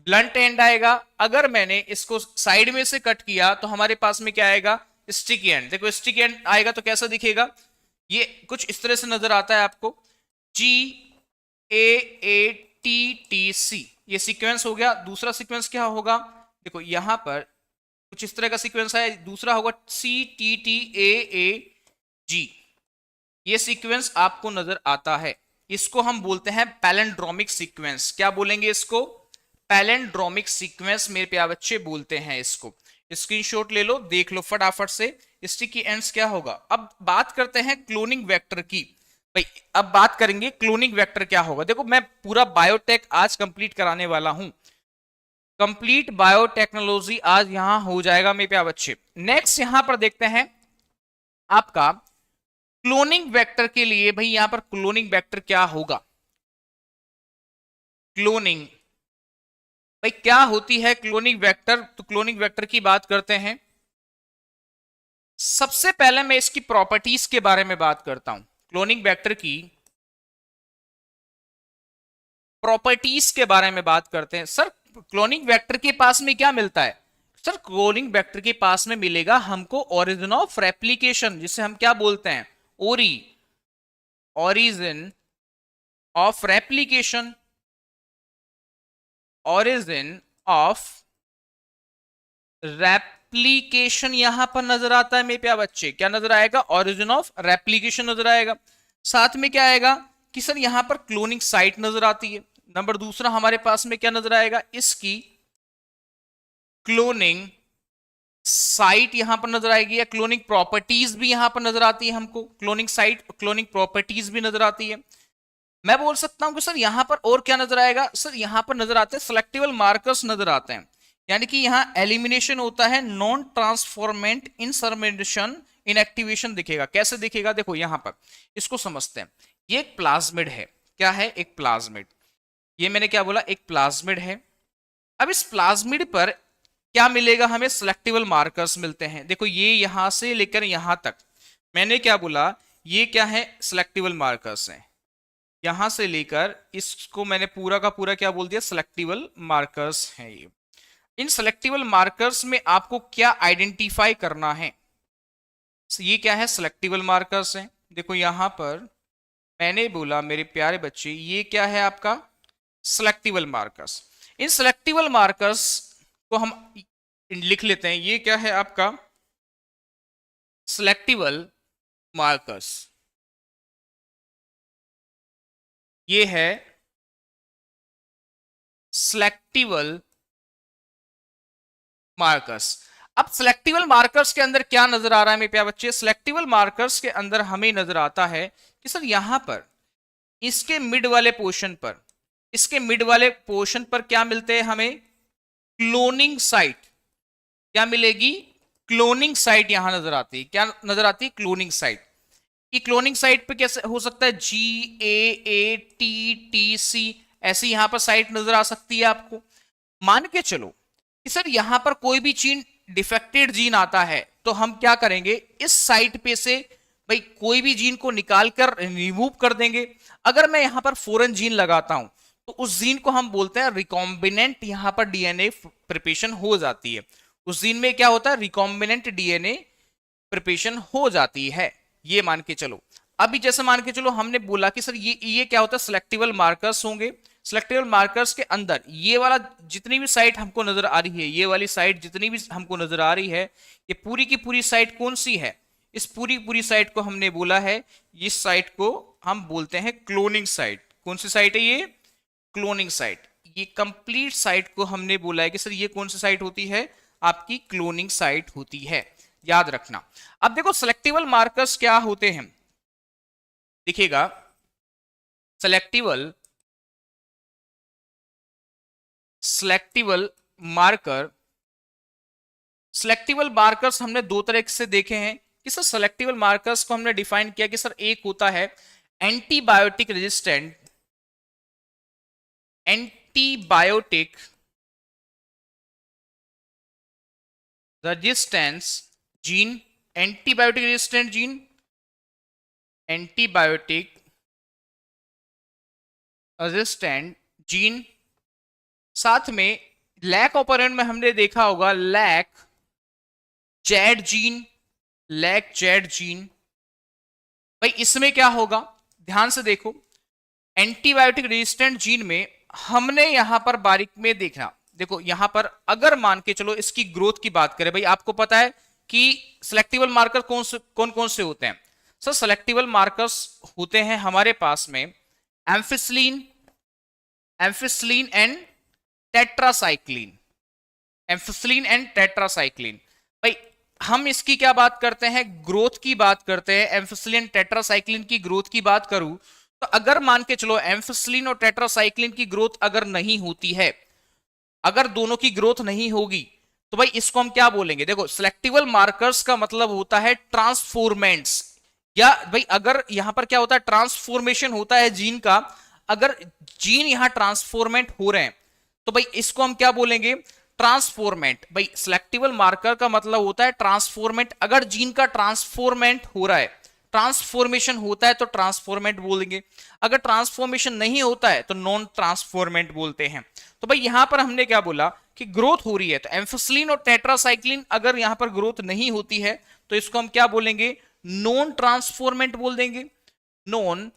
ब्लंट एंड आएगा। अगर मैंने इसको साइड में से कट किया तो हमारे पास में क्या आएगा, स्टिकी एंड। देखो स्टिकी एंड आएगा तो कैसा दिखेगा, ये कुछ इस तरह से नजर आता है आपको, GAATTC। ये सीक्वेंस हो गया। दूसरा सीक्वेंस क्या होगा, देखो यहां पर कुछ इस तरह का सीक्वेंस है। दूसरा होगा CTTAAG। ये सीक्वेंस आपको नजर आता है, इसको हम बोलते हैं पैलिंड्रोमिक सीक्वेंस। क्या बोलेंगे इसको, पैलिंड्रोमिक सीक्वेंस मेरे प्यारे बच्चे बोलते हैं इसको। स्क्रीनशॉट ले लो, देख लो फटाफट से स्टिकी एंड्स क्या होगा। अब बात करते हैं क्लोनिंग वेक्टर की। भाई अब बात करेंगे क्लोनिंग वेक्टर क्या होगा। देखो मैं पूरा बायोटेक आज कंप्लीट कराने वाला हूं, कंप्लीट बायोटेक्नोलॉजी आज यहां हो जाएगा मेरे प्यारे बच्चे। नेक्स्ट यहां पर देखते हैं आपका क्लोनिंग वेक्टर के लिए। भाई यहां पर क्लोनिंग वेक्टर क्या होगा, क्लोनिंग भाई क्या होती है क्लोनिंग वेक्टर। तो क्लोनिंग वेक्टर की बात करते हैं। सबसे पहले मैं इसकी प्रॉपर्टीज के बारे में बात करता हूं, क्लोनिंग वेक्टर की प्रॉपर्टीज के बारे में बात करते हैं। सर क्लोनिंग वेक्टर के पास में क्या मिलता है, सर क्लोनिंग वेक्टर के पास में मिलेगा हमको ओरिजिन ऑफ रेप्लिकेशन, जिसे हम क्या बोलते हैं, origin of replication. Origin of replication यहां पर नजर आता है मेरे प्यारे बच्चे। क्या नजर आएगा, ओरिजिन ऑफ रेप्लिकेशन नजर आएगा। साथ में क्या आएगा कि सर यहां पर क्लोनिंग साइट नजर आती है। नंबर दूसरा हमारे पास में क्या नजर आएगा, इसकी क्लोनिंग साइट यहां पर नजर आएगी, या क्लोनिंग प्रॉपर्टीज भी यहां पर नजर आती है हमको। क्लोनिंग साइट, क्लोनिंग प्रॉपर्टीज भी नजर आती है। मैं बोल सकता हूं कि सर यहां पर और क्या नजर आएगा, सर यहां पर नजर आते हैं सेलेक्टिबल मार्कर्स नजर आते हैं, यानी कि यहां एलिमिनेशन होता है, नॉन ट्रांसफॉर्मेंट इनसर्मेशन इनएक्टिवेशन दिखेगा। कैसे दिखेगा, देखो यहां पर इसको समझते हैं। ये एक प्लाज्मिड है, क्या है, एक प्लाज्मिड। ये मैंने क्या बोला, एक प्लाज्मिड है। अब इस प्लाज्मिड पर क्या मिलेगा, हमें सिलेक्टिबल मार्कर्स मिलते हैं। देखो ये यहां से लेकर यहां तक मैंने क्या बोला, ये क्या है, सिलेक्टिबल मार्कर्स हैं। यहां से लेकर इसको मैंने पूरा का पूरा क्या बोल दिया, सिलेक्टिबल मार्कर्स हैं ये। इन सिलेक्टिबल मार्कर्स में आपको क्या आइडेंटिफाई करना है, ये क्या है, सिलेक्टिबल मार्कर्स हैं। देखो यहां पर मैंने बोला मेरे प्यारे बच्चे, ये क्या है आपका, सिलेक्टिबल मार्कर्स। इन सिलेक्टिबल मार्कर्स को हम लिख लेते हैं, ये क्या है आपका, सिलेक्टिबल मार्कर्स। ये है सिलेक्टिबल मार्कर्स। अब सिलेक्टिबल मार्कर्स के अंदर क्या नजर आ रहा है मेरे प्यारे बच्चे, सिलेक्टिबल मार्कर्स के अंदर हमें नजर आता है कि सर यहां पर इसके मिड वाले पोर्शन पर, इसके मिड वाले पोर्शन पर क्या मिलते हैं हमें, क्लोनिंग साइट। क्या मिलेगी, क्लोनिंग साइट यहां नजर आती है। क्या नजर आती है, क्लोनिंग साइट। कि क्लोनिंग साइट पे कैसे हो सकता है, GAATTC ऐसी यहां पर साइट नजर आ सकती है आपको। मान के चलो कि सर यहां पर कोई भी जीन डिफेक्टेड जीन आता है तो हम क्या करेंगे, इस साइट पे से भाई कोई भी जीन को निकाल कर रिमूव कर देंगे। अगर मैं यहां पर फॉरेन जीन लगाता हूं तो उस जीन को हम बोलते हैं रिकॉम्बिनेंट, यहां पर डीएनए प्रिपरेशन हो जाती है। उस जीन में क्या होता है, रिकॉम्बिनेंट डीएनए प्रिपरेशन हो जाती है, ये मान के चलो। अभी जैसे मान के चलो हमने बोला कि सर ये क्या होता है, सिलेक्टिबल मार्कर्स होंगे। सिलेक्टिबल मार्कर्स के अंदर ये वाला जितनी भी साइट हमको नजर आ रही है, ये वाली साइट जितनी भी हमको नजर आ रही है, ये पूरी की पूरी साइट कौन सी है? इस पूरी पूरी साइट को हमने बोला है, इस साइट को हम बोलते हैं क्लोनिंग साइट। कौन सी साइट है ये? Cloning site. ये कंप्लीट साइट को हमने बोला है कि सर ये कौन सी साइट होती है? आपकी क्लोनिंग साइट होती है, याद रखना। अब देखो सिलेक्टिबल मार्कर्स क्या होते हैं, देखिएगा। सिलेक्टिबल मार्कर, सिलेक्टिबल मार्कर्स हमने दो तरह से देखे हैं कि सर सिलेक्टिबल मार्कर्स को हमने डिफाइन किया कि सर एक होता है antibiotic resistant, antibiotic resistance gene, antibiotic resistant gene, antibiotic resistant gene. साथ में लैक ऑपरेंड में हमने देखा होगा lac Z gene, lac Z gene. भाई इसमें क्या होगा, ध्यान से देखो, एंटीबायोटिक रेजिस्टेंट जीन में हमने यहां पर बारीक में देखना, देखो यहां पर अगर मान के चलो इसकी ग्रोथ की बात करें, भाई आपको पता है कि सिलेक्टिबल मार्कर कौन कौन से होते हैं? सर सिलेक्टिबल मार्कर्स होते हैं हमारे पास में एम्फिसिलीन, एम्फिसिलीन एंड टेट्रासाइक्लिन, एम्फिसिलीन एंड टेट्रासाइक्लिन। भाई हम इसकी क्या बात करते हैं? ग्रोथ की बात करते हैं। एम्फिसिलीन टेट्रासाइक्लिन की ग्रोथ की बात करूं तो अगर मान के चलो एम्फिसिलीन और टेट्रासाइक्लिन की ग्रोथ अगर नहीं होती है, अगर दोनों की ग्रोथ नहीं होगी, तो भाई इसको हम क्या बोलेंगे? देखो सिलेक्टिबल मार्कर्स का मतलब होता है ट्रांसफॉर्मेंट्स, या भाई अगर यहां पर क्या होता है, ट्रांसफॉर्मेशन होता है जीन का। अगर जीन यहां ट्रांसफॉर्मेंट हो रहे हैं तो भाई इसको हम क्या बोलेंगे? ट्रांसफॉर्मेंट। भाई सिलेक्टिबल मार्कर का मतलब होता है ट्रांसफॉर्मेंट। अगर जीन का ट्रांसफॉर्मेंट हो रहा है, ट्रांसफॉर्मेशन होता है तो ट्रांसफॉर्मेंट बोलेंगे, अगर ट्रांसफॉर्मेशन नहीं होता है तो नॉन ट्रांसफॉर्मेंट बोलते हैं। तो भाई यहां पर हमने क्या बोला कि ग्रोथ हो रही है, तो एम्फिसिलीन और टेट्रासाइक्लिन अगर यहां पर ग्रोथ नहीं होती है तो इसको हम क्या बोलेंगे? नॉन ट्रांसफॉर्मेंट बोल देंगे, नॉन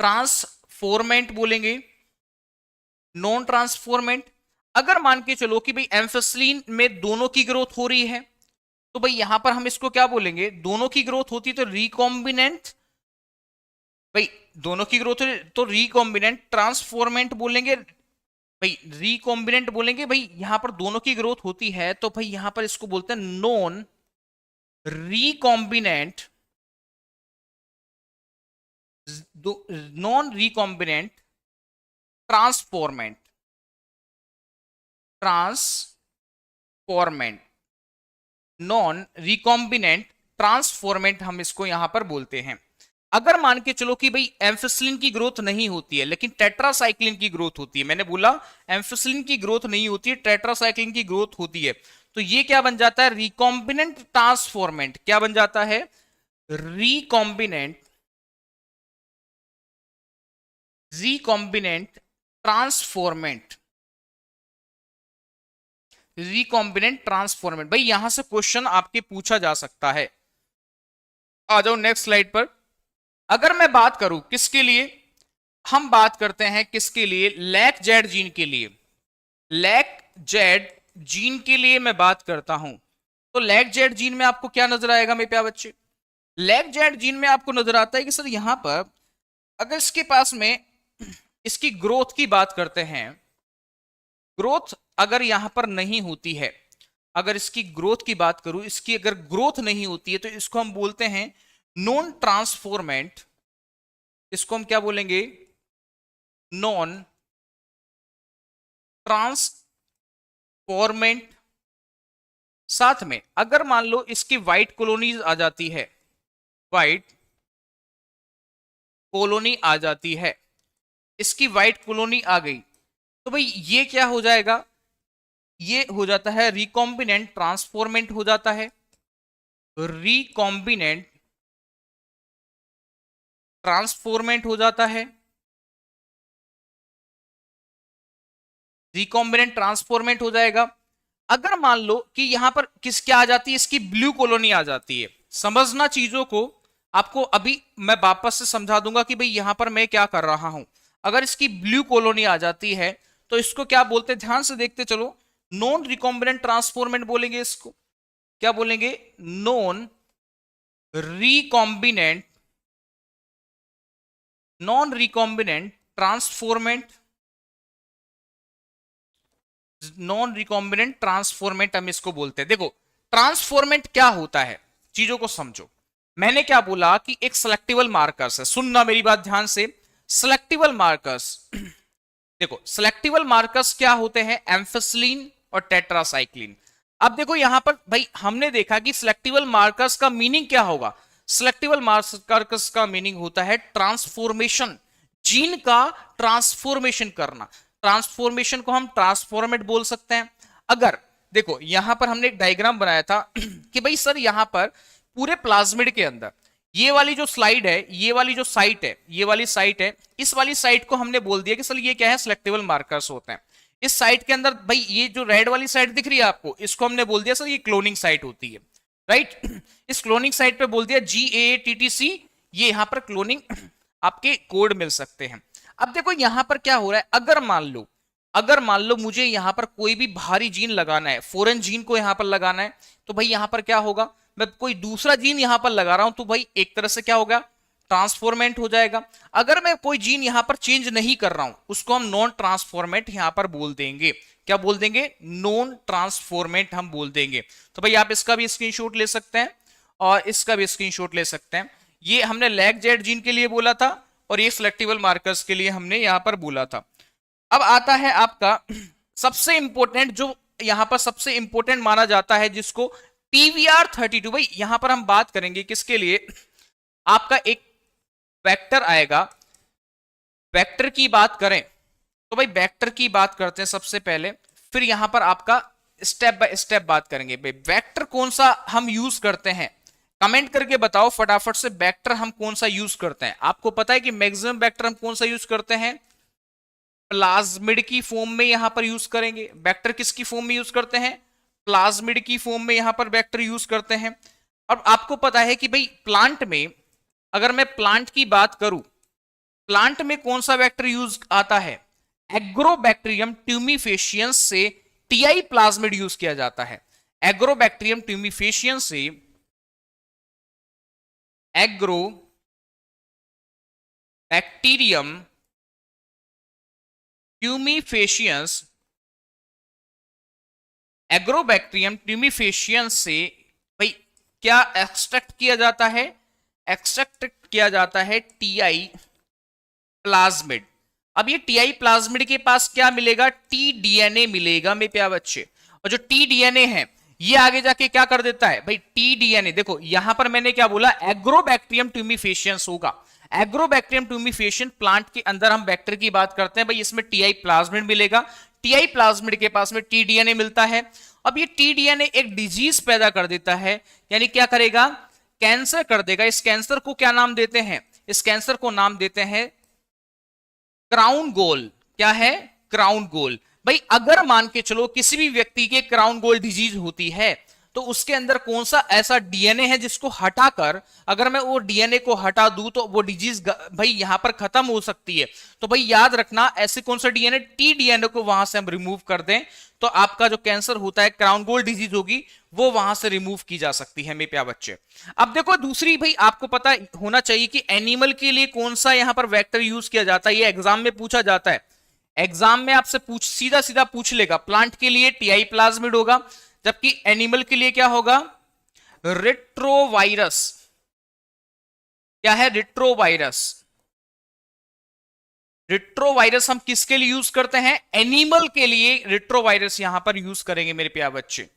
ट्रांसफॉर्मेंट बोलेंगे, नॉन ट्रांसफॉर्मेंट। अगर मान के चलो कि भाई एम्फिसिलीन में दोनों की ग्रोथ हो रही है तो भाई यहां पर हम इसको क्या बोलेंगे? दोनों की ग्रोथ होती है तो रिकॉम्बिनेंट, भाई दोनों की ग्रोथ तो रिकॉम्बिनेंट। ट्रांसफॉर्मेंट बोलेंगे, भाई रिकॉम्बिनेंट बोलेंगे। भाई यहां पर दोनों की ग्रोथ होती है तो भाई यहां पर इसको बोलते हैं non recombinant, non recombinant transformant, transformant, non recombinant transformant हम इसको यहां पर बोलते हैं। अगर मान के चलो कि भाई एम्फिसिलीन की ग्रोथ नहीं होती है लेकिन टेट्रासाइक्लिन की ग्रोथ होती है, मैंने बोला एम्फिसिलीन की ग्रोथ नहीं होती है, टेट्रासाइक्लिन की ग्रोथ होती है, तो ये क्या बन जाता है? Recombinant transformant. क्या बन जाता है? Recombinant, recombinant transformant, recombinant transformant. भाई यहां से क्वेश्चन आपके पूछा जा सकता है। आ जाओ नेक्स्ट स्लाइड पर। अगर मैं बात करूं किसके लिए, हम बात करते हैं किसके लिए? लैक जेड जीन के लिए। लैक जेड जीन के लिए मैं बात करता हूं तो लैक जेड जीन में आपको क्या नजर आएगा मेरे प्यारे बच्चे? लैक जेड जीन में आपको नजर आता है कि सर यहां पर अगर इसके पास में इसकी ग्रोथ की बात करते हैं, ग्रोथ अगर यहां पर नहीं होती है, अगर इसकी ग्रोथ की बात करूं, इसकी अगर ग्रोथ नहीं होती है तो इसको हम बोलते हैं नॉन ट्रांसफॉर्मेंट। इसको हम क्या बोलेंगे? Non transformant. साथ में अगर मान लो इसकी व्हाइट कॉलोनीज आ जाती है, व्हाइट कॉलोनी आ जाती है, इसकी व्हाइट कॉलोनी आ गई तो भाई ये क्या हो जाएगा? ये हो जाता है रिकॉम्बिनेंट ट्रांसफॉर्मेंट हो जाता है, रिकॉम्बिनेंट ट्रांसफॉर्मेंट हो जाता है, रिकॉम्बिनेंट ट्रांसफॉर्मेंट हो जाएगा। अगर मान लो कि यहां पर किस क्या आ जाती है? इसकी ब्लू कॉलोनी आ जाती है। समझना चीजों को, आपको अभी मैं वापस से समझा दूंगा कि भाई यहां पर मैं क्या कर रहा हूं। अगर इसकी ब्लू कॉलोनी आ जाती है तो इसको क्या बोलते हैं, ध्यान से देखते चलो। नॉन रिकॉम्बिनेंट ट्रांसफॉर्मेंट बोलेंगे इसको। क्या बोलेंगे? Non recombinant, non recombinant transformant, non recombinant transformant हम इसको बोलते हैं। देखो ट्रांसफॉर्मेंट क्या होता है, चीजों को समझो। मैंने क्या बोला कि एक सिलेक्टिबल मार्कर्स है, सुनना मेरी बात ध्यान से। सिलेक्टिबल मार्कर्स देखो सिलेक्टिबल मार्कर्स क्या होते हैं, एम्फिसिलीन और टेट्रासाइक्लिन। अब देखो यहां पर भाई हमने देखा कि सिलेक्टिबल मार्कर्स का मीनिंग क्या होगा। सिलेक्टिबल मार्कर्स का मीनिंग होता है ट्रांसफॉर्मेशन, जीन का ट्रांसफॉर्मेशन करना। ट्रांसफॉर्मेशन को हम ट्रांसफॉर्मेट बोल सकते हैं। अगर देखो यहां पर हमने एक डायग्राम बनाया था कि भाई सर यहां पर पूरे प्लाज्मिड के अंदर ये वाली जो स्लाइड है, ये वाली जो साइट है, ये वाली साइट है, इस वाली साइट को हमने बोल दिया कि सर ये क्या है, सिलेक्टिबल मार्कर्स होते हैं। इस साइट के अंदर भाई ये जो रेड वाली साइट दिख रही है आपको, इसको हमने बोल दिया सर ये क्लोनिंग साइट होती है, राइट। इस क्लोनिंग साइट पे बोल दिया GATTC, ये यहां पर क्लोनिंग आपके कोड मिल सकते हैं। अब देखो यहां पर क्या हो रहा है, अगर मान लो मुझे यहां पर कोई भी भारी जीन लगाना है, फॉरेन जीन को यहां पर लगाना है, तो भाई यहां पर क्या होगा, मैं कोई दूसरा जीन यहां पर लगा रहा हूं तो भाई एक तरह से क्या होगा, ट्रांसफॉर्मेंट हो जाएगा। अगर मैं कोई जीन यहां पर चेंज नहीं कर रहा हूं, उसको हम नॉन ट्रांसफॉर्मेंट यहां पर बोल देंगे। क्या बोल देंगे? नॉन ट्रांसफॉर्मेंट हम बोल देंगे। तो भाई आप इसका भी स्क्रीनशॉट ले सकते हैं और इसका भी स्क्रीनशॉट ले सकते हैं। ये हमने लैग जेड जीन के लिए बोला था और ये सिलेक्टिबल मार्कर्स के लिए हमने यहां पर बोला था। अब आता है आपका सबसे इंपॉर्टेंट, जो यहां पर सबसे इंपॉर्टेंट माना जाता है, जिसको PVR32। भाई यहां पर हम बात करेंगे किसके लिए, आपका एक वेक्टर आएगा। वेक्टर की बात करें तो भाई वेक्टर की बात करते हैं सबसे पहले, फिर यहां पर आपका स्टेप बाय स्टेप बात करेंगे। भाई वेक्टर कौन सा हम यूज करते हैं, कमेंट करके बताओ फटाफट से, वेक्टर हम कौन सा यूज करते हैं। आपको पता है कि मैक्सिमम वेक्टर हम कौन सा यूज करते हैं, प्लाज्मिड की फॉर्म में यहां पर यूज करेंगे। वेक्टर किसकी फॉर्म में यूज करते हैं, प्लाज्मिड की फॉर्म में यहां पर वेक्टर यूज करते हैं। अब आपको पता है कि भाई प्लांट में, अगर मैं प्लांट की बात करूं, प्लांट में कौन सा वेक्टर यूज आता है, एग्रोबैक्टीरियम ट्यूमीफेशियंस से टीआई प्लाज्मिड यूज किया जाता है। एग्रोबैक्टीरियम ट्यूमीफेशियंस से एग्रोबैक्टीरियम ट्यूमीफेशियंस, एग्रोबैक्टीरियम ट्यूमीफेशियंस से भाई क्या एक्सट्रैक्ट किया जाता है, एक्सट्रैक्ट किया जाता है टीआई प्लाज्मिड। अब ये टीआई प्लाज्मिड के पास क्या मिलेगा, टीडीएनए मिलेगा मेरे प्यारे बच्चे। और जो टीडीएनए है ये आगे जाके क्या कर देता है भाई, टीडीएनए देखो यहां पर मैंने क्या बोला, एग्रोबैक्टीरियम ट्यूमीफेशियंस होगा। एग्रोबैक्टीरियम ट्यूमीफेशियन प्लांट के अंदर हम बैक्टीरिया की बात करते हैं, भाई इसमें टीआई प्लाज्मिड मिलेगा। टीआई प्लाज्मिड के पास में टीडीएनए मिलता है। अब ये टीडीएनए एक डिजीज पैदा कर देता है, यानी क्या करेगा, कैंसर कर देगा। इस कैंसर को क्या नाम देते हैं, इस कैंसर को नाम देते हैं क्राउन गोल। क्या है, क्राउन गोल। भाई अगर मान के चलो किसी भी व्यक्ति के क्राउन गोल डिजीज होती है तो उसके अंदर कौन सा ऐसा डीएनए है जिसको हटाकर, अगर मैं वो डीएनए को हटा दूं तो वो डिजीज भाई यहां पर खत्म हो सकती है। तो भाई याद रखना, ऐसे कौन सा डीएनए, टी डीएनए को वहां से हम रिमूव कर दें तो आपका जो कैंसर होता है, क्राउन गोल डिजीज होगी, वो वहां से रिमूव की जा सकती है मेरे प्यारे बच्चे। अब देखो दूसरी, भाई आपको पता होना चाहिए कि एनिमल के लिए कौन सा यहां पर वेक्टर यूज किया जाता है, ये एग्जाम में पूछा जाता है। एग्जाम में आपसे सीधा सीधा पूछ लेगा, प्लांट के लिए टीआई प्लाज्मिड होगा, जबकि एनिमल के लिए क्या होगा, रेट्रोवायरस। क्या है, रेट्रोवायरस। रेट्रोवायरस हम किसके लिए यूज करते हैं, एनिमल के लिए रेट्रोवायरस यहां पर यूज करेंगे मेरे प्यारे बच्चे।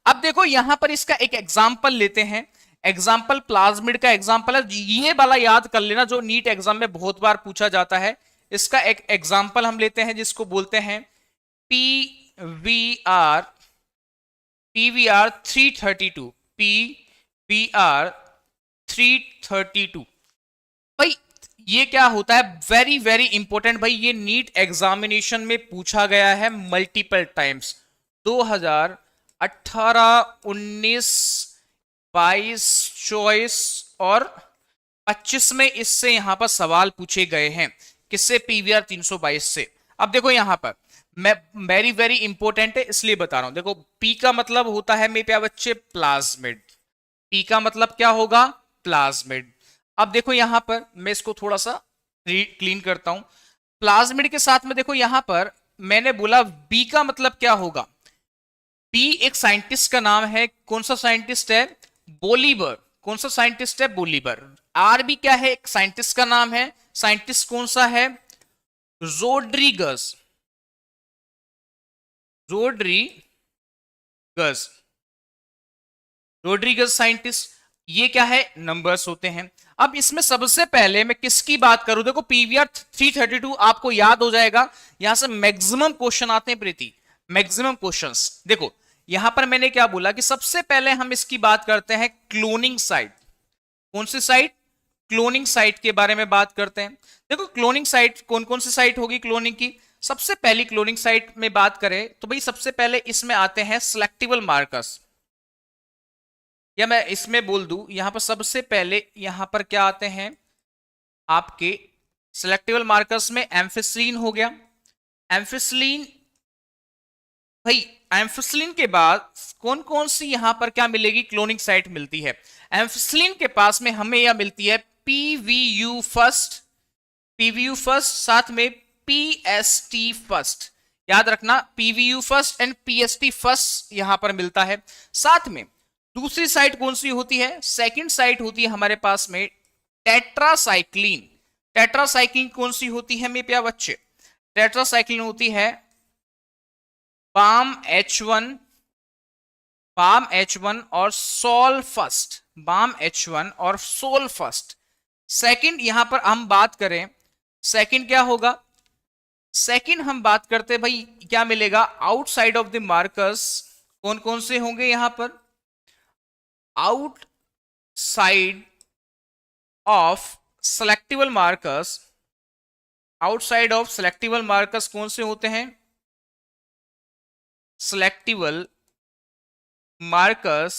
अब देखो यहां पर इसका एक एग्जांपल लेते हैं। एग्जांपल प्लाज्मिड का एग्जांपल है, ये वाला याद कर लेना जो नीट एग्जाम में बहुत बार पूछा जाता है। इसका एक एग्जांपल हम लेते हैं जिसको बोलते हैं PVR 332, PVR 332। भाई ये क्या होता है, वेरी वेरी इंपॉर्टेंट भाई, ये नीट एग्जामिनेशन में पूछा गया है मल्टीपल टाइम्स। 2018, 19, 22, 24 और 25 में इससे यहां पर सवाल पूछे गए हैं, किससे? पीवीआर 322 से। अब देखो यहां पर मैं वेरी वेरी इंपॉर्टेंट है इसलिए बता रहा हूं। देखो पी का मतलब होता है मेरे प्यारे बच्चे प्लाज्मिड। पी का मतलब क्या होगा? प्लाज्मिड। अब देखो यहां पर मैं इसको थोड़ा सा क्लीन करता हूं। प्लाज्मिड के साथ में देखो यहां पर मैंने बोला बी का मतलब क्या होगा? बी एक साइंटिस्ट का नाम है। कौन सा साइंटिस्ट है? बोलीबर। कौन सा साइंटिस्ट है? बोलीबर। आर भी क्या है? एक साइंटिस्ट का नाम है। साइंटिस्ट कौन सा है? रोड्रिगस। रोड्रिगस। Rodrigues scientist. ये क्या है? नंबर्स होते हैं। अब इसमें सबसे पहले मैं किसकी बात करूं? देखो पीवीआर 332 आपको याद हो जाएगा। यहां से मैक्सिमम क्वेश्चन आते हैं प्रीति, मैक्सिमम क्वेश्चंस। देखो यहां पर मैंने क्या बोला कि सबसे पहले हम इसकी बात करते हैं क्लोनिंग साइट। कौन सी साइट? क्लोनिंग साइट के बारे में बात करते हैं। देखो क्लोनिंग साइट कौन कौन सी साइट होगी क्लोनिंग की? सबसे पहली क्लोनिंग साइट में बात करें तो भाई सबसे पहले इसमें आते हैं सिलेक्टिबल मार्कर्स, या मैं इसमें बोल दूं यहां पर सबसे पहले यहां पर क्या आते हैं आपके सिलेक्टिबल मार्कर्स में? एम्फिसिलीन हो गया। एम्फिसिलीन भाई, एम्फिसिलीन के बाद कौन कौन सी यहां पर क्या मिलेगी? क्लोनिंग साइट मिलती है। एम्फिसिलीन के पास में हमें यह मिलती है पीवीयू फर्स्ट, पीवीयू फर्स्ट, साथ में पीएसटी फर्स्ट। याद रखना PVU first and PST first यहां पर मिलता है। साथ में दूसरी साइट कौन सी होती है? सेकंड साइट होती है हमारे पास में टेट्रासाइक्लिन। टेट्रासाइक्लिन कौन सी होती है मेरे प्यारे बच्चे? टेट्रासाइक्लिन होती है पाम H1, पाम H1 और सोल फर्स्ट, बाम H1 और सोल फर्स्ट। सेकंड यहां पर हम बात करें, सेकंड क्या होगा? सेकंड हम बात करते भाई क्या मिलेगा? आउटसाइड ऑफ द मार्कर्स कौन कौन से होंगे यहां पर? Outside of selectable markers, outside of selectable markers कौन से होते हैं? सेलेक्टिबल मार्कर्स,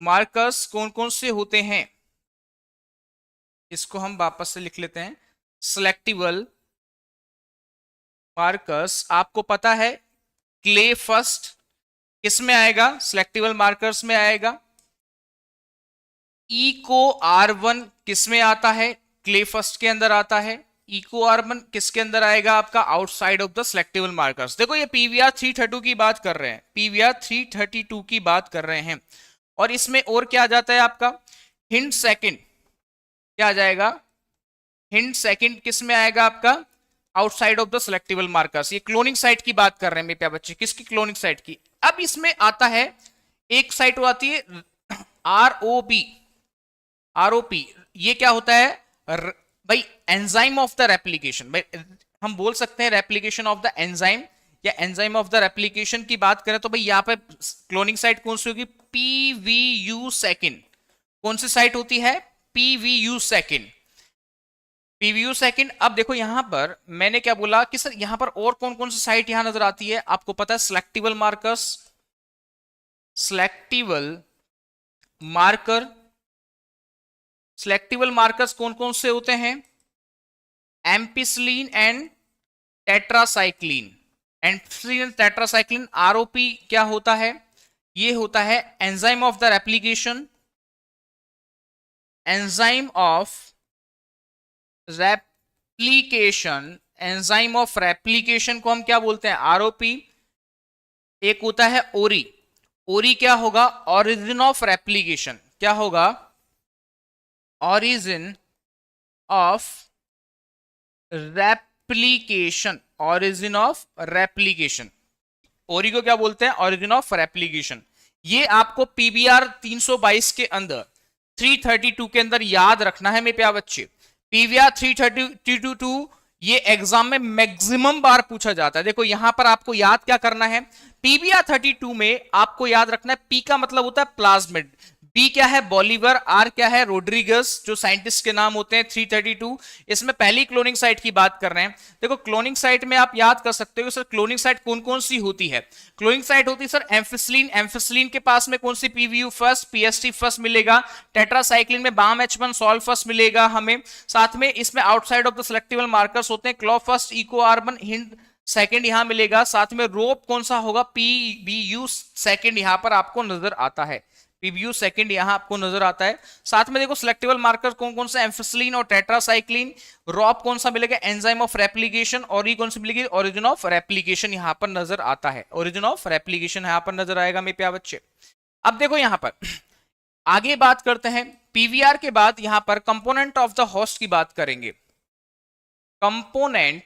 मार्कर्स कौन कौन से होते हैं? इसको हम वापस से लिख लेते हैं। सेलेक्टिबल मार्कर्स आपको पता है क्ले फर्स्ट किस में आएगा? सिलेक्टिबल मार्कर्स में आएगा। इको R1 किस में आता है? क्ले फर्स्ट के अंदर आता है। इको R1 किसके अंदर आएगा आपका? Outside of the selectable markers. देखो ये पीवीआर 332 की बात कर रहे हैं, पीवीआर 332 की बात कर रहे हैं। और इसमें और क्या आ जाता है आपका? हिंट सेकंड क्या आ जाएगा? हिंट सेकंड किस में आएगा आपका? Outside of the selectable markers. ये क्लोनिंग साइट की बात कर रहे हैं मेरे प्यारे बच्चे। किसकी? क्लोनिंग साइट की। अब इसमें आता है एक साइट वो आती है आरओपी। आरओपी ये क्या होता है भाई? Enzyme of the replication. भाई हम बोल सकते हैं रेप्लिकेशन ऑफ द एंजाइम या एंजाइम ऑफ द रेप्लिकेशन की बात करें तो भाई यहां पे क्लोनिंग साइट कौन सी होगी? PVU second. कौन सी साइट होती है? PVU second, PVU second. अब देखो यहां पर मैंने क्या बोला कि सर यहां पर और कौन कौन सी साइट यहां नजर आती है? आपको पता है selectable markers, selectable marker, selectable markers कौन कौन से होते हैं? Ampicillin and tetracycline. Ampicillin and tetracycline. ROP क्या होता है? ये होता है enzyme of the replication, enzyme of replication, enzyme of replication को हम क्या बोलते हैं? आरओपी। एक होता है ओरी। ओरी क्या होगा? Origin of replication. क्या होगा? Origin of replication, origin of replication. ओरी को क्या बोलते हैं? Origin of replication. ये आपको पीवीआर 322 के अंदर 332 के अंदर याद रखना है मेरे प्यारे बच्चे। पीवीआर 332 ये एग्जाम में मैक्सिमम बार पूछा जाता है। देखो यहां पर आपको याद क्या करना है? पीवीआर 32 में आपको याद रखना है पी का मतलब होता है प्लाज्मिड, बी क्या है बॉलीवर, आर क्या है रोड्रिगस, जो साइंटिस्ट के नाम होते हैं 332। इसमें पहली क्लोनिंग साइट की बात कर रहे हैं। देखो क्लोनिंग साइट में आप याद कर सकते हो सर क्लोनिंग साइट कौन कौन सी होती है। क्लोनिंग साइट होती है सर एम्फिसिलिन, एम्फिसिलिन के पास में कौन सी पीवीयू फर्स्ट, पीएसटी फर्स्ट मिलेगा। टेट्रासाइक्लिन में बाम H1 सॉल फर्स्ट मिलेगा हमें। साथ में इसमें outside of the selectable markers होते हैं Cla first, Eco R one, Hind second यहां मिलेगा। साथ में रोप कौन सा होगा पीबीयू सेकंड यहां पर आपको नजर आता है, पीबीयू सेकंड यहां आपको नजर आता है। साथ में देखो सिलेक्टेबल मार्कर कौन कौन सा एम्फिसिलिन और टेट्रासाइक्लिन। रॉप कौन सा मिलेगा एंजाइम ऑफ रेप्लिकेशन, और ये कौन सी मिलेगी ओरिजिन ऑफ रेप्लिकेशन यहां पर नजर आता है, ओरिजिन ऑफ रेप्लिकेशन यहां पर नजर आएगा मेरे प्यारे बच्चे। अब देखो यहां पर आगे बात करते हैं पीवीआर के बाद यहां पर कंपोनेंट ऑफ द होस्ट की बात करेंगे। कंपोनेंट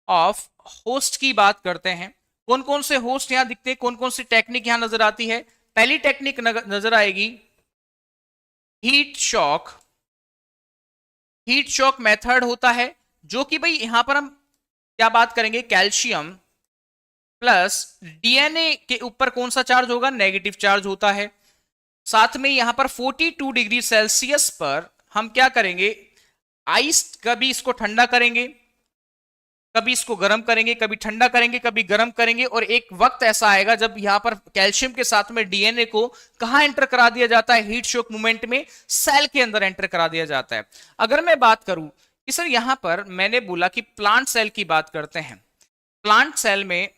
ऑफ होस्ट की बात करते हैं। कौन कौन से होस्ट यहां दिखते हैं, कौन कौन सी टेक्निक यहां नजर आती है। पहली टेक्निक नजर आएगी heat shock. Heat shock method होता है जो कि भाई यहां पर हम क्या बात करेंगे कैल्शियम प्लस डीएनए के ऊपर कौन सा चार्ज होगा नेगेटिव चार्ज होता है। साथ में यहां पर 42 डिग्री सेल्सियस पर हम क्या करेंगे आइस, कभी इसको ठंडा करेंगे कभी इसको गर्म करेंगे, कभी ठंडा करेंगे कभी गर्म करेंगे। और एक वक्त ऐसा आएगा जब यहां पर कैल्शियम के साथ में डीएनए को कहां एंटर करा दिया जाता है हीट शॉक मूवमेंट में, सेल के अंदर एंटर करा दिया जाता है। अगर मैं बात करूं कि सर यहां पर मैंने बोला कि प्लांट सेल की बात करते हैं। प्लांट सेल में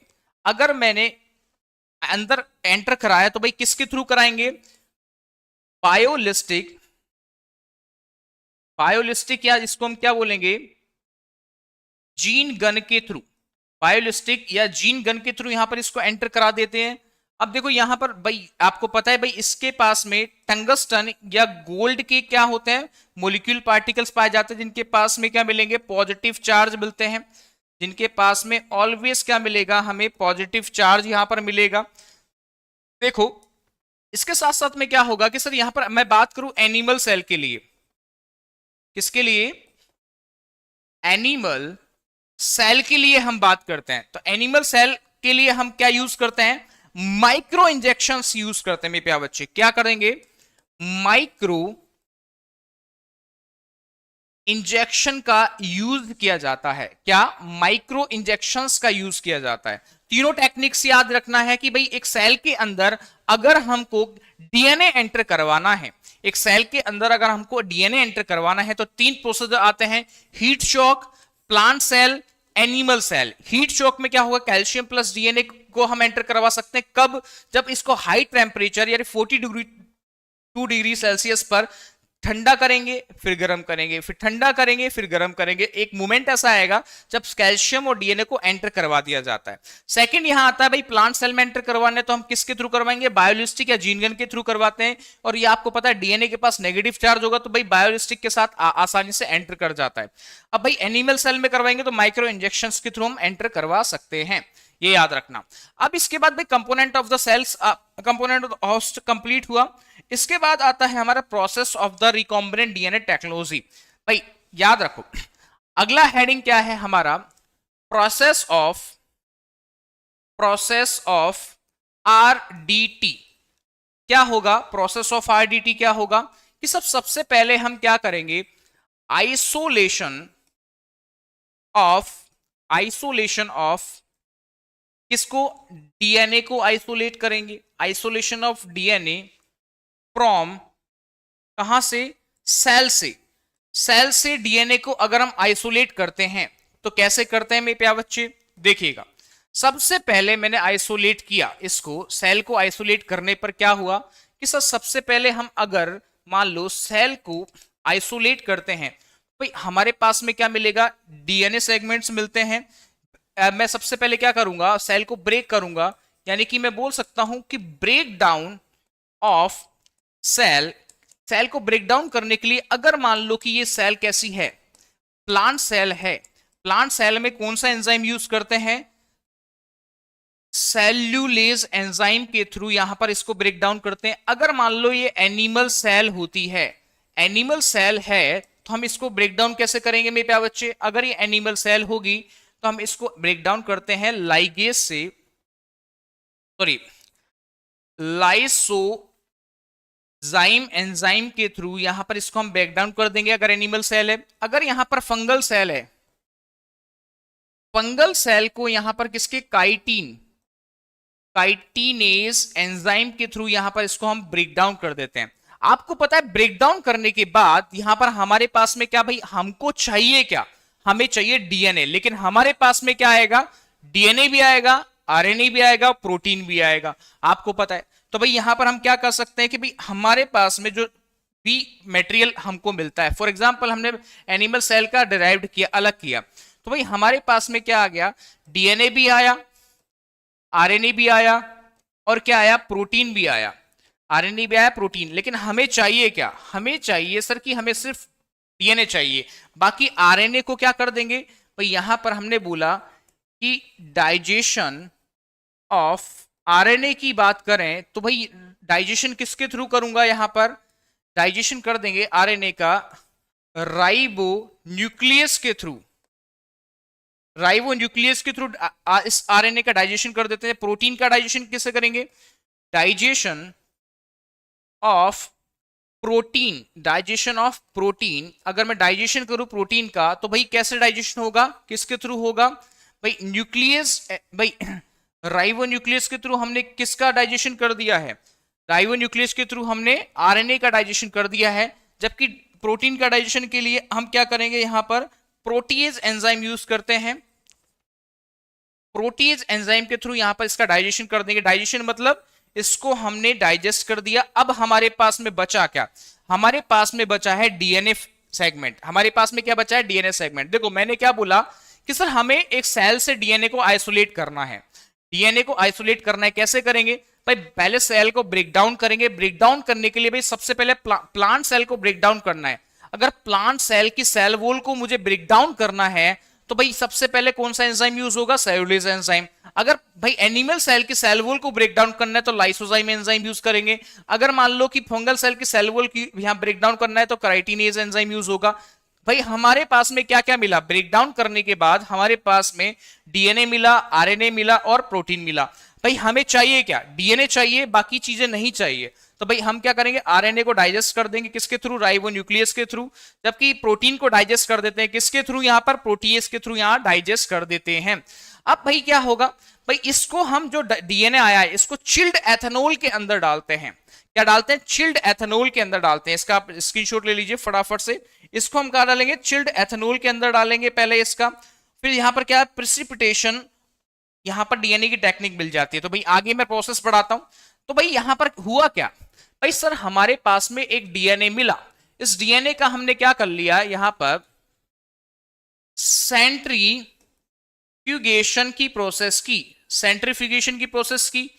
अगर मैंने अंदर एंटर कराया तो भाई किसके थ्रू कराएंगे बायोलिस्टिक, बायोलिस्टिक या इसको हम क्या बोलेंगे जीन गन के थ्रू, बायोलिस्टिक या जीन गन के थ्रू यहां पर इसको एंटर करा देते हैं। अब देखो यहां पर भाई आपको पता है भाई इसके पास में टंगस्टन या गोल्ड के क्या होते हैं मोलिक्यूल पार्टिकल्स पाए जाते हैं जिनके पास में क्या मिलेंगे पॉजिटिव चार्ज मिलते हैं, जिनके पास में ऑलवेज क्या मिलेगा हमें पॉजिटिव चार्ज यहां पर मिलेगा। देखो इसके साथ साथ में क्या होगा कि सर यहां पर मैं बात करूं एनिमल सेल के लिए, किसके लिए एनिमल सेल के लिए हम बात करते हैं। तो एनिमल सेल के लिए हम क्या यूज करते हैं माइक्रो इंजेक्शंस यूज करते हैं मेरे प्यारे बच्चे। क्या करेंगे माइक्रो इंजेक्शन का यूज किया जाता है। क्या माइक्रो इंजेक्शंस का यूज किया जाता है। तीनों टेक्निक्स याद रखना है कि भाई एक सेल के अंदर अगर हमको डीएनए एंटर करवाना है, एक सेल के अंदर अगर हमको डीएनए एंटर करवाना है तो तीन प्रोसीजर आते हैं heat shock, plant cell, animal cell. Heat shock में क्या होगा कैल्शियम प्लस डीएनए को हम एंटर करवा सकते हैं कब जब इसको हाई टेम्परेचर यानी 42 डिग्री सेल्सियस पर ठंडा करेंगे फिर गर्म करेंगे, फिर ठंडा करेंगे फिर गर्म करेंगे। एक मोमेंट ऐसा आएगा जब कैल्शियम और डीएनए को एंटर करवा दिया जाता है। सेकंड यहां आता है भाई प्लांट सेल में एंटर करवाने तो हम किसके थ्रू करवाएंगे बायोलिस्टिक या जीनगन के थ्रू करवाते हैं। और ये आपको पता है डीएनए के पास नेगेटिव चार्ज होगा तो भाई बायोलिस्टिक के साथ आसानी से एंटर कर जाता है। अब भाई एनिमल सेल में करवाएंगे तो माइक्रो इंजेक्शन के थ्रू हम एंटर करवा सकते हैं, ये याद रखना। अब इसके बाद भाई component of the cells, component of the host complete हुआ। इसके बाद आता है हमारा process of the recombinant DNA technology. भाई याद रखो अगला हेडिंग क्या है हमारा प्रोसेस ऑफ आरडीटी। क्या होगा प्रोसेस ऑफ आरडीटी, क्या होगा कि सबसे पहले हम क्या करेंगे आइसोलेशन ऑफ किसको डीएनए को आइसोलेट करेंगे। आइसोलेशन ऑफ डीएनए फ्रॉम कहां से सेल से डीएनए को अगर हम आइसोलेट करते हैं तो कैसे करते हैं मेरे प्यारे बच्चे देखिएगा। सबसे पहले मैंने आइसोलेट किया इसको, सेल को आइसोलेट करने पर क्या हुआ कि सर सबसे पहले हम अगर मान लो सेल को आइसोलेट करते हैं भाई हमारे पास में क्या मिलेगा डीएनए सेगमेंट्स मिलते हैं। मैं सबसे पहले क्या करूंगा सेल को ब्रेक करूंगा, यानी कि मैं बोल सकता हूं कि ब्रेक डाउन ऑफ सेल को ब्रेक डाउन करने के लिए अगर मान लो कि ये सेल कैसी है प्लांट सेल है, प्लांट सेल में कौन सा एंजाइम यूज करते हैं सेल्यूलेज एंजाइम के थ्रू यहां पर इसको ब्रेक डाउन करते हैं। अगर मान लो ये एनिमल सेल होती है, एनिमल सेल है तो हम इसको ब्रेक डाउन कैसे करेंगे मेरे प्यारे बच्चे। अगर ये एनिमल सेल होगी तो हम इसको ब्रेक डाउन करते हैं लाइगेज से, सॉरी जाइम एंजाइम के थ्रू यहां पर इसको हम ब्रेक डाउन कर देंगे अगर एनिमल सेल है। अगर यहां पर फंगल सेल है, फंगल सेल को यहां पर किसके काइटिनेज एंजाइम के थ्रू यहां पर इसको हम ब्रेक डाउन कर देते हैं। आपको पता है ब्रेक डाउन करने के बाद यहां पर हमारे पास में क्या भाई, हमको चाहिए क्या, हमें चाहिए डीएनए, लेकिन हमारे पास में क्या आएगा, डीएनए भी आएगा, आरएनए भी आएगा, प्रोटीन भी आएगा, आपको पता है। तो भाई यहां पर हम क्या कर सकते हैं कि भाई हमारे पास में जो भी मटेरियल हमको मिलता है, फॉर एग्जांपल हमने एनिमल सेल का डिराइव्ड किया, अलग किया, तो भाई हमारे पास में क्या आ गया, डीएनए भी आया, आरएनए भी आया, और क्या आया, प्रोटीन भी आया, आरएनए भी आया, प्रोटीन। लेकिन हमें चाहिए क्या, हमें चाहिए सर कि हमें सिर्फ डीएनए चाहिए, बाकी आरएनए को क्या कर देंगे भाई, यहां पर हमने बोला कि डाइजेशन ऑफ आरएनए की बात करें तो भाई डाइजेशन किसके थ्रू करूंगा, यहां पर डाइजेशन कर देंगे आरएनए का राइबो न्यूक्लियस के थ्रू, राइबो न्यूक्लियस के थ्रू इस आरएनए का डाइजेशन कर देते हैं। प्रोटीन का डाइजेशन किससे करेंगे, digestion of protein, digestion of protein, अगर मैं डाइजेशन करूं प्रोटीन का तो भाई कैसे डाइजेशन होगा, किसके थ्रू होगा भाई, न्यूक्लियस, भाई राइबो न्यूक्लियस के थ्रू हमने किसका डाइजेशन कर दिया है, राइबो न्यूक्लियस के थ्रू हमने आरएनए का डाइजेशन कर दिया है। जबकि प्रोटीन का डाइजेशन के लिए हम क्या करेंगे, यहां पर प्रोटीएज एंजाइम यूज करते हैं, प्रोटीएज एंजाइम के थ्रू यहां पर इसका डाइजेशन कर देंगे। डाइजेशन मतलब इसको हमने डाइजेस्ट कर दिया। अब हमारे पास में बचा क्या, हमारे पास में बचा है डीएनए सेगमेंट, हमारे पास में क्या बचा है, डीएनए सेगमेंट। देखो मैंने क्या बोला कि सर हमें एक सेल से डीएनए को आइसोलेट करना है, डीएनए को आइसोलेट करना है, कैसे करेंगे भाई, पहले सेल को ब्रेक डाउन करेंगे। ब्रेक डाउन करने के लिए भाई सबसे पहले प्लांट सेल को ब्रेक डाउन करना है। अगर प्लांट सेल की सेल वॉल को मुझे ब्रेक डाउन करना है तो भाई सबसे पहले कौन सा एंजाइम यूज होगा, सेलुलोज एंजाइम। अगर भाई एनिमल सेल की सेल वॉल को ब्रेक डाउन करना है तो लाइसोजाइम एंजाइम यूज करेंगे। अगर मान लो कि फंगल सेल की सेल वॉल की यहां ब्रेक डाउन करना है तो काइटिनेज एंजाइम यूज होगा। भाई हमारे पास में क्या क्या मिला, ब्रेक डाउन करने के बाद हमारे पास में डीएनए मिला, आरएनए मिला और प्रोटीन मिला। भाई हमें चाहिए क्या, डीएनए चाहिए, बाकी चीजें नहीं चाहिए। तो भाई हम क्या करेंगे, आरएनए को डाइजेस्ट कर देंगे किसके थ्रू, राइबो न्यूक्लियस के थ्रू। जबकि प्रोटीन को डाइजेस्ट कर देते हैं किसके थ्रू, यहां पर प्रोटीएज के थ्रू यहां डाइजेस्ट कर देते हैं। अब भाई क्या होगा, भाई इसको हम जो डीएनए आया है इसको चिल्ड एथेनॉल के अंदर डालते हैं। क्या डालते हैं, चिल्ड एथेनॉल के अंदर डालते हैं। इसका आप स्क्रीनशॉट ले लीजिए फटाफट से। इसको हम कहा डालेंगे, चिल्ड एथेनॉल के अंदर डालेंगे पहले इसका। फिर यहां पर क्या है, प्रिसिपिटेशन, यहां पर डीएनए की टेक्निक मिल जाती है। तो भाई आगे मैं प्रोसेस बढ़ाता हूं। तो भाई यहां पर हुआ क्या, भाई सर हमारे पास में एक डीएनए मिला, इस डीएनए का हमने क्या कर लिया, यहां पर सेंट्रीफ्यूगेशन की प्रोसेस की, सेंट्रीफ्यूगेशन की प्रोसेस की।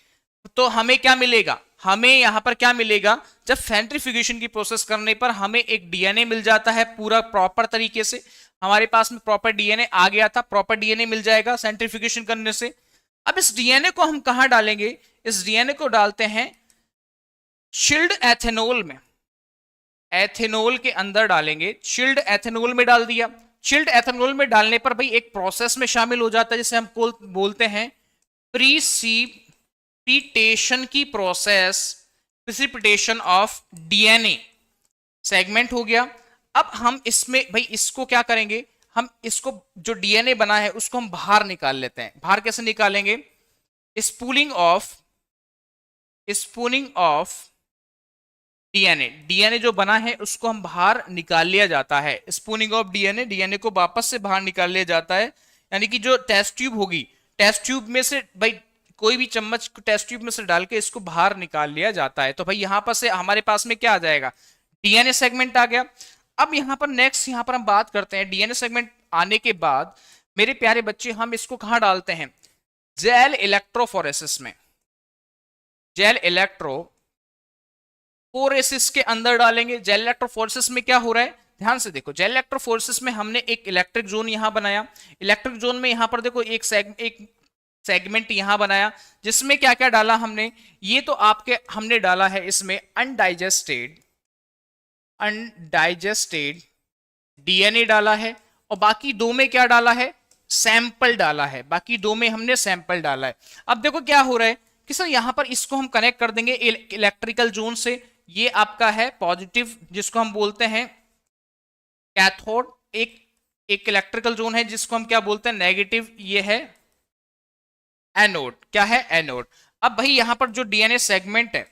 तो हमें क्या मिलेगा, हमें यहां पर क्या मिलेगा, जब सेंट्रीफ्यूगेशन की प्रोसेस करने पर हमें एक डीएनए मिल जाता है पूरा प्रॉपर तरीके से। हमारे पास में प्रॉपर डीएनए आ गया था, प्रॉपर डीएनए मिल जाएगा सेंट्रीफ्यूगेशन करने से। अब इस डीएनए को हम कहां डालेंगे, इस डीएनए को डालते हैं चिल्ड एथेनॉल में, एथेनॉल के अंदर डालेंगे। चिल्ड एथेनॉल में डाल दिया। चिल्ड एथेनॉल में डालने पर भाई एक प्रोसेस में शामिल हो जाता है जिसे हम बोलते हैं प्रिसिपिटेशन की process, precipitation of DNA segment हो गया। अब हम इसमें भाई इसको क्या करेंगे, हम इसको जो डीएनए बना है उसको हम बाहर निकाल लेते हैं। बाहर कैसे निकालेंगे, स्पूलिंग ऑफ डीएनए, डीएनए जो बना है उसको हम बाहर निकाल लिया जाता है। स्पूनिंग ऑफ डीएनए, डीएनए को वापस से बाहर निकाल लिया जाता है। यानी कि जो टेस्ट ट्यूब होगी, टेस्ट ट्यूब में से भाई कोई भी चम्मच टेस्ट ट्यूब में से डाल के इसको बाहर निकाल लिया जाता है। तो भाई यहां पर से हमारे पास में क्या आ जाएगा, डीएनए सेगमेंट आ गया। अब यहां पर नेक्स्ट यहां पर हम बात करते हैं, डीएनए सेगमेंट आने के बाद मेरे प्यारे बच्चे हम इसको कहां डालते हैं, जेल इलेक्ट्रोफोरेसिस में, जेल इलेक्ट्रोफोरेसिस के अंदर डालेंगे। जेल इलेक्ट्रोफोरेसिस में क्या हो रहा है, ध्यान से देखो, जेल इलेक्ट्रोफोरेसिस में हमने एक इलेक्ट्रिक जोन यहां बनाया। इलेक्ट्रिक जोन में यहां पर देखो एक सेगमेंट यहां बनाया जिसमें क्या क्या डाला हमने, ये तो आपके हमने डाला है इसमें अनडाइजेस्टेड डीएनए डाला है, और बाकी दो में क्या डाला है, सैंपल डाला है। बाकी दो में हमने सैंपल डाला है। अब देखो क्या हो रहा है कि सर यहां पर इसको हम कनेक्ट कर देंगे इलेक्ट्रिकल जोन से, ये आपका है पॉजिटिव, जिसको हम बोलते हैं कैथोड। एक इलेक्ट्रिकल जोन है जिसको हम क्या बोलते हैं, नेगेटिव, ये है एनोड। क्या है, एनोड। अब भाई यहां पर जो डीएनए सेगमेंट है,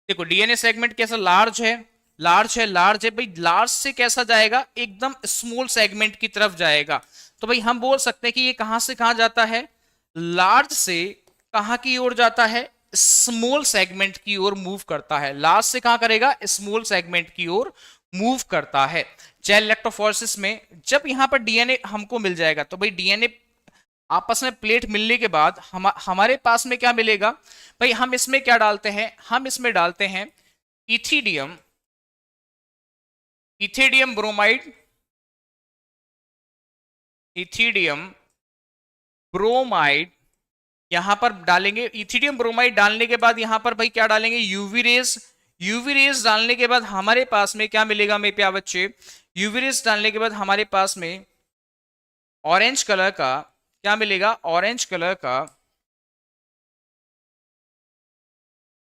देखो डीएनए सेगमेंट कैसा, लार्ज है, लार्ज है, लार्ज है भाई, लार्ज से कैसा जाएगा, एकदम स्मॉल सेगमेंट की तरफ जाएगा। तो भाई हम बोल सकते हैं कि ये कहां से कहां जाता है, लार्ज से कहां की ओर जाता है, स्मॉल सेगमेंट की ओर मूव करता है। लार्ज से कहां करेगा, स्मॉल सेगमेंट की ओर मूव करता है। जेल इलेक्ट्रोफोरेसिस में जब यहां पर डीएनए हमको मिल जाएगा, तो भाई डीएनए आपस में प्लेट मिलने के बाद हमारे पास में क्या मिलेगा भाई, हम इसमें क्या डालते हैं, हम इसमें डालते हैं ethidium, ethidium bromide, ethidium bromide यहां पर डालेंगे। इथिडियम ब्रोमाइड डालने के बाद यहां पर भाई क्या डालेंगे, यूवी रेज। यूवी रेज डालने के बाद हमारे पास में क्या मिलेगा मेरे प्यारे बच्चे, यूवी रेज डालने के बाद हमारे पास में ऑरेंज कलर का क्या मिलेगा, ऑरेंज कलर का,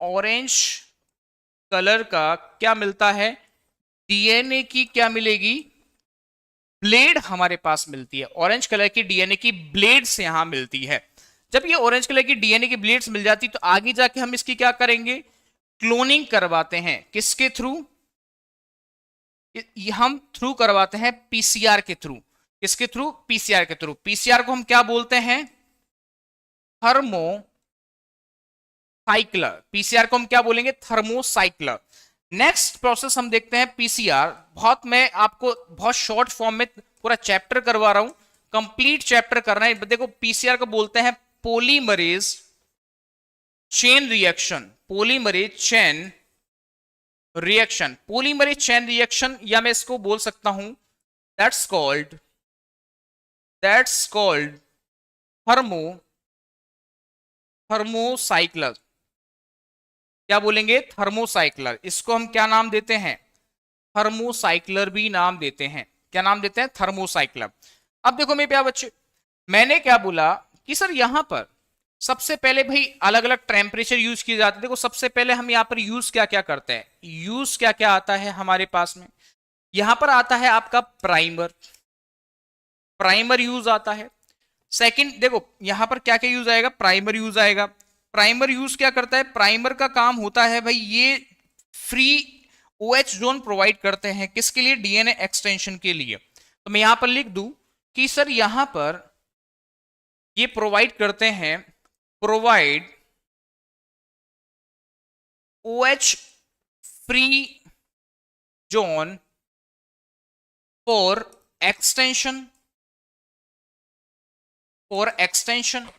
ऑरेंज कलर का क्या मिलता है, डीएनए की क्या मिलेगी, ब्लेड हमारे पास मिलती है। ऑरेंज कलर की डीएनए की ब्लेड्स यहां मिलती है। जब ये ऑरेंज कलर की डीएनए की ब्लेड्स मिल जाती तो आगे जाके हम इसकी क्या करेंगे, क्लोनिंग करवाते हैं। किसके थ्रू, हम थ्रू करवाते हैं पीसीआर के थ्रू। किसके थ्रू, पीसीआर के थ्रू। पीसीआर को हम क्या बोलते हैं, थर्मोसाइक्लर। पीसीआर को हम क्या बोलेंगे, थर्मोसाइक्लर। नेक्स्ट प्रोसेस हम देखते हैं पीसीआर। बहुत मैं आपको बहुत शॉर्ट फॉर्म में पूरा चैप्टर करवा रहा हूं, कंप्लीट चैप्टर करना है। देखो पीसीआर को बोलते हैं polymerase chain reaction, polymerase chain reaction, polymerase chain reaction, या मैं इसको बोल सकता हूं दैट्स कॉल्ड थर्मोसाइक्लर। क्या बोलेंगे, थर्मोसाइक्लर। इसको हम क्या नाम देते हैं, थर्मोसाइक्लर भी नाम देते हैं। क्या नाम देते हैं, थर्मोसाइक्लर। अब देखो मेरे प्यारे बच्चे, मैंने क्या बोला कि सर यहां पर सबसे पहले भाई अलग अलग टेम्परेचर यूज किए जाते हैं। देखो सबसे पहले हम यहां पर यूज क्या क्या करते हैं, यूज क्या क्या आता है हमारे पास में, यहां पर आता है आपका प्राइमर, प्राइमर यूज आता है। सेकंड देखो यहां पर क्या क्या यूज आएगा, प्राइमर यूज आएगा। प्राइमर यूज क्या करता है, प्राइमर का काम होता है भाई ये फ्री ओएच जोन प्रोवाइड करते हैं। किसके लिए, डीएनए एक्सटेंशन के लिए। तो मैं यहां पर लिख दूं कि सर यहां पर ये प्रोवाइड करते हैं, provide OH free zone for extension, for extension.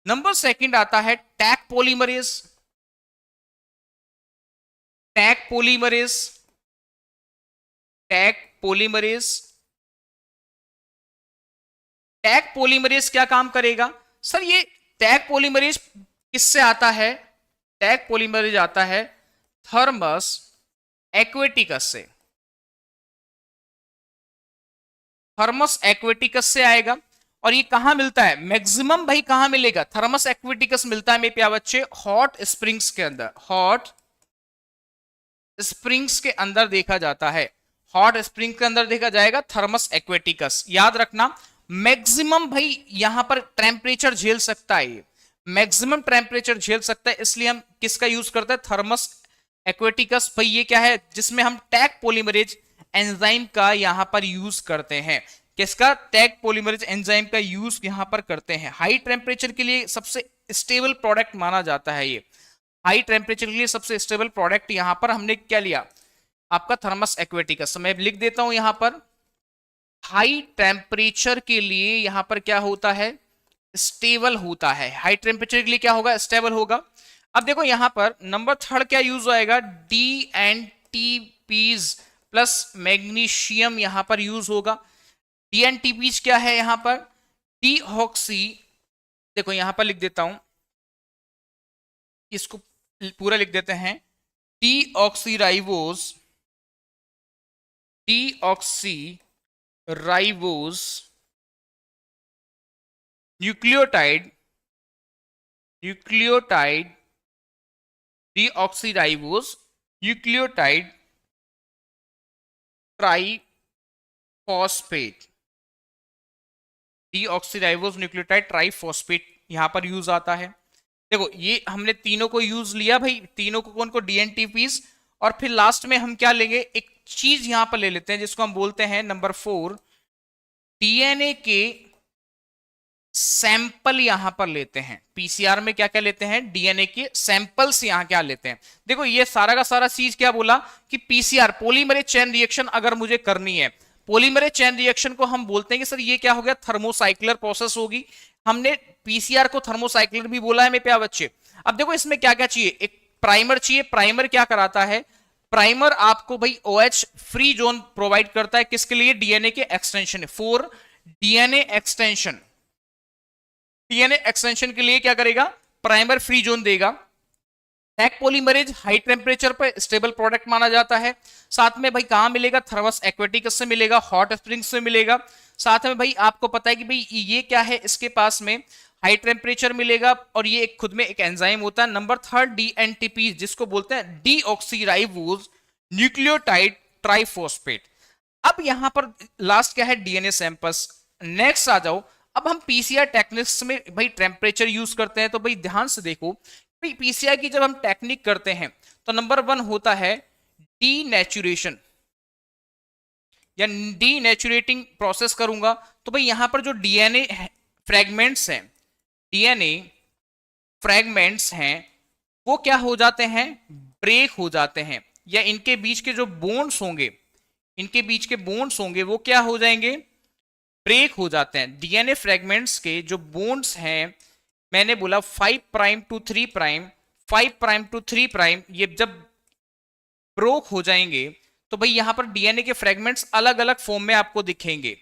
Number second आता है tag polymerase, tag polymerase, tag polymerase. Tag polymerase क्या काम करेगा सर, ये टैग पॉलीमरेज किससे आता है, टैग पॉलीमरेज आता है थर्मस एक्वेटिकस से, थर्मस एक्वेटिकस से आएगा। और ये कहां मिलता है, मैक्सिमम भाई कहां मिलेगा, थर्मस एक्वेटिकस मिलता है मेरे प्यारे बच्चे, हॉट स्प्रिंग्स के अंदर, हॉट स्प्रिंग्स के अंदर देखा जाता है। हॉट स्प्रिंग के अंदर देखा जाएगा थर्मस एक्वेटिकस। याद रखना मैक्सिमम भाई यहां पर टेम्परेचर झेल सकता है, मैक्सिमम टेम्परेचर झेल सकता है, इसलिए हम किसका यूज करते हैं, थर्मस एक्वेटिकस। भाई ये क्या है, जिसमें हम टैग पॉलीमरेज एंजाइम का यहां पर यूज करते हैं। किसका, टैग पॉलीमरेज एंजाइम का यूज यहां पर करते हैं। हाई टेम्परेचर के लिए सबसे स्टेबल प्रोडक्ट माना जाता है ये, हाई टेम्परेचर के लिए सबसे स्टेबल प्रोडक्ट यहां पर हमने क्या लिया, आपका थर्मस एक्वेटिकस। मैं लिख देता हूं यहां पर हाई टेम्परेचर के लिए यहां पर क्या होता है, स्टेबल होता है। हाई टेम्परेचर के लिए क्या होगा, स्टेबल होगा। अब देखो यहां पर नंबर थर्ड क्या यूज आएगा, D N T Ps plus magnesium यहां पर यूज होगा। डी एंड टी पीज क्या है यहां पर, डी ऑक्सी, देखो यहां पर लिख देता हूं, इसको पूरा लिख देते हैं, D oxy ribose, D oxy ribose nucleotide, nucleotide deoxyribose nucleotide triphosphate, deoxyribose nucleotide triphosphate यहां पर यूज आता है। देखो ये हमने तीनों को यूज लिया भाई, तीनों को कौन को, डीएनटीपीज। और फिर लास्ट में हम क्या लेंगे, एक चीज यहां पर ले लेते हैं जिसको हम बोलते हैं नंबर 4, डीएनए के सैंपल यहां पर लेते हैं। पीसीआर में क्या क्या लेते हैं, डीएनए के सैंपल्स यहां क्या लेते हैं। देखो ये सारा का सारा चीज क्या बोला कि पीसीआर पॉलीमरेज चेन रिएक्शन अगर मुझे करनी है, पॉलीमरेज चेन रिएक्शन को हम बोलते हैं कि सर ये क्या हो गया, थर्मोसाइक्लर प्रोसेस होगी। हमने पीसीआर को थर्मोसाइक्लर भी बोला है मेरे प्यारे बच्चे। अब देखो इसमें क्या क्या चाहिए, एक प्राइमर चाहिए। प्राइमर क्या कराता है, प्राइमर आपको भाई OH फ्री जोन प्रोवाइड करता है, किसके लिए, डीएनए के extension, for DNA extension. DNA extension के लिए क्या करेगा, प्राइमर फ्री जोन देगा। टैग पॉलीमरेज हाई टेम्परेचर पर स्टेबल प्रोडक्ट माना जाता है। साथ में भाई कहां मिलेगा, थर्मस एक्वेटिकस से मिलेगा, हॉट स्प्रिंग से मिलेगा। साथ में भाई आपको पता है कि भाई ये क्या है, इसके पास में हाई टेम्परेचर मिलेगा और ये एक खुद में एक एंजाइम होता है। नंबर 3 डीएनटीपी, जिसको बोलते हैं डीऑक्सीराइबोज न्यूक्लियोटाइड ट्राइफॉस्फेट। अब यहां पर लास्ट क्या है, डीएनए सैंपल्स। नेक्स्ट आ जाओ, अब हम पीसीआर टेक्निक्स में भाई टेम्परेचर यूज करते हैं। तो भाई ध्यान से देखो, भाई पीसीआर की जब हम टेक्निक करते हैं तो नंबर 1 होता है डीनेचुरेशन या डीनेचुरेटिंग प्रोसेस करूंगा। तो भाई यहां पर जो डीएनए फ्रेगमेंट्स हैं, डीएनए फ्रेगमेंट्स हैं, वो क्या हो जाते हैं, ब्रेक हो जाते हैं, या इनके बीच के जो बोन्ड्स होंगे, इनके बीच के बोन्ड्स होंगे वो क्या हो जाएंगे, ब्रेक हो जाते हैं। डीएनए फ्रेगमेंट्स के जो बोन्ड्स हैं, मैंने बोला 5 prime to 3 prime, 5 prime to 3 prime, ये जब ब्रोक हो जाएंगे तो भाई यहां पर डीएनए के फ्रेगमेंट्स अलग अलग फॉर्म में आपको दिखेंगे,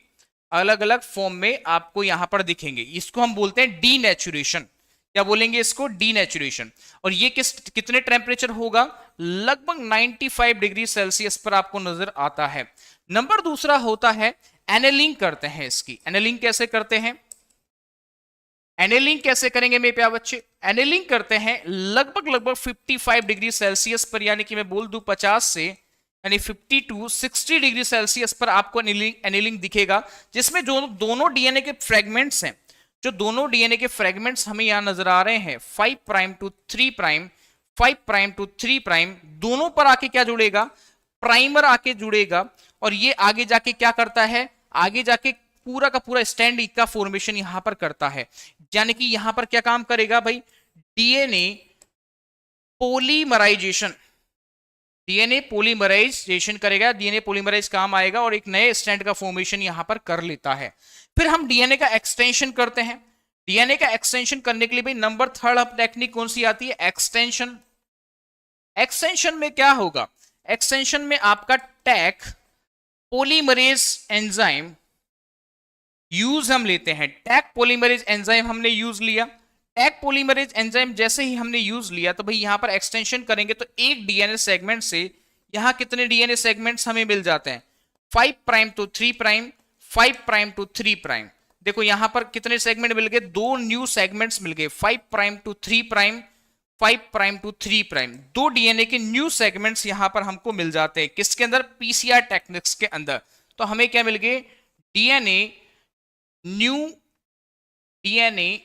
अलग अलग फॉर्म में आपको यहां पर दिखेंगे। इसको हम बोलते हैं डीनेचुरेशन। क्या बोलेंगे इसको, डीनेचुरेशन। और ये कितने टेम्परेचर होगा, लगभग 95 डिग्री सेल्सियस पर आपको नजर आता है। नंबर दूसरा होता है एनेलिंग करते हैं इसकी। एनेलिंग कैसे करते हैं, एनेलिंग कैसे करेंगे मेरे प्यारे बच्चे, एनेलिंग करते हैं लगभग 55 डिग्री सेल्सियस पर, यानी कि मैं बोल दूं 50 से यानी 50 टू 60 डिग्री सेल्सियस पर आपको एनेलिंग दिखेगा, जिसमें जो दोनों डीएनए के फ्रेगमेंट्स हैं, जो दोनों डीएनए के फ्रेगमेंट्स हमें यहां नजर आ रहे हैं, 5 prime to 3 prime, 5 prime to 3 prime, दोनों पर आके क्या जुड़ेगा, प्राइमर आके जुड़ेगा। और ये आगे जाके क्या करता है, आगे जाके पूरा का पूरा स्टैंड का फॉर्मेशन यहां पर करता है। यानी कि यहां पर क्या काम करेगा भाई, डीएनए पोलीमराइजेशन, डीएनए पोलीमराइजेशन करेगा, डीएनए पोलीमराइज काम आएगा और एक नए स्टैंड का फॉर्मेशन यहां पर कर लेता है। फिर हम डीएनए का एक्सटेंशन करते हैं। डीएनए का एक्सटेंशन करने के लिए भाई नंबर 3 टेक्निक कौन सी आती है, एक्सटेंशन। एक्सटेंशन में क्या होगा, एक्सटेंशन में आपका टैग पॉलीमरेज एंजाइम यूज हम लेते हैं। टैग पॉलीमरेज एंजाइम हमने यूज लिया। टैग पॉलीमरेज एंजाइम जैसे ही हमने यूज लिया तो भाई यहां पर एक्सटेंशन करेंगे तो एक डीएनए सेगमेंट से यहां कितने डीएनए सेगमेंट्स हमें मिल जाते हैं, 5 prime to 3 prime, 5 prime to 3 prime. देखो यहां पर कितने सेगमेंट मिल गए, 2 न्यू सेगमेंट्स मिल गए, 5 prime to 3 prime, 5 prime to 3 prime. 2 DNA के न्यू सेगमेंट्स यहां पर हमको मिल जाते हैं, किसके अंदर, पीसीआर टेक्निक्स के अंदर। तो हमें क्या मिल गए, डीएनए न्यू डीएनए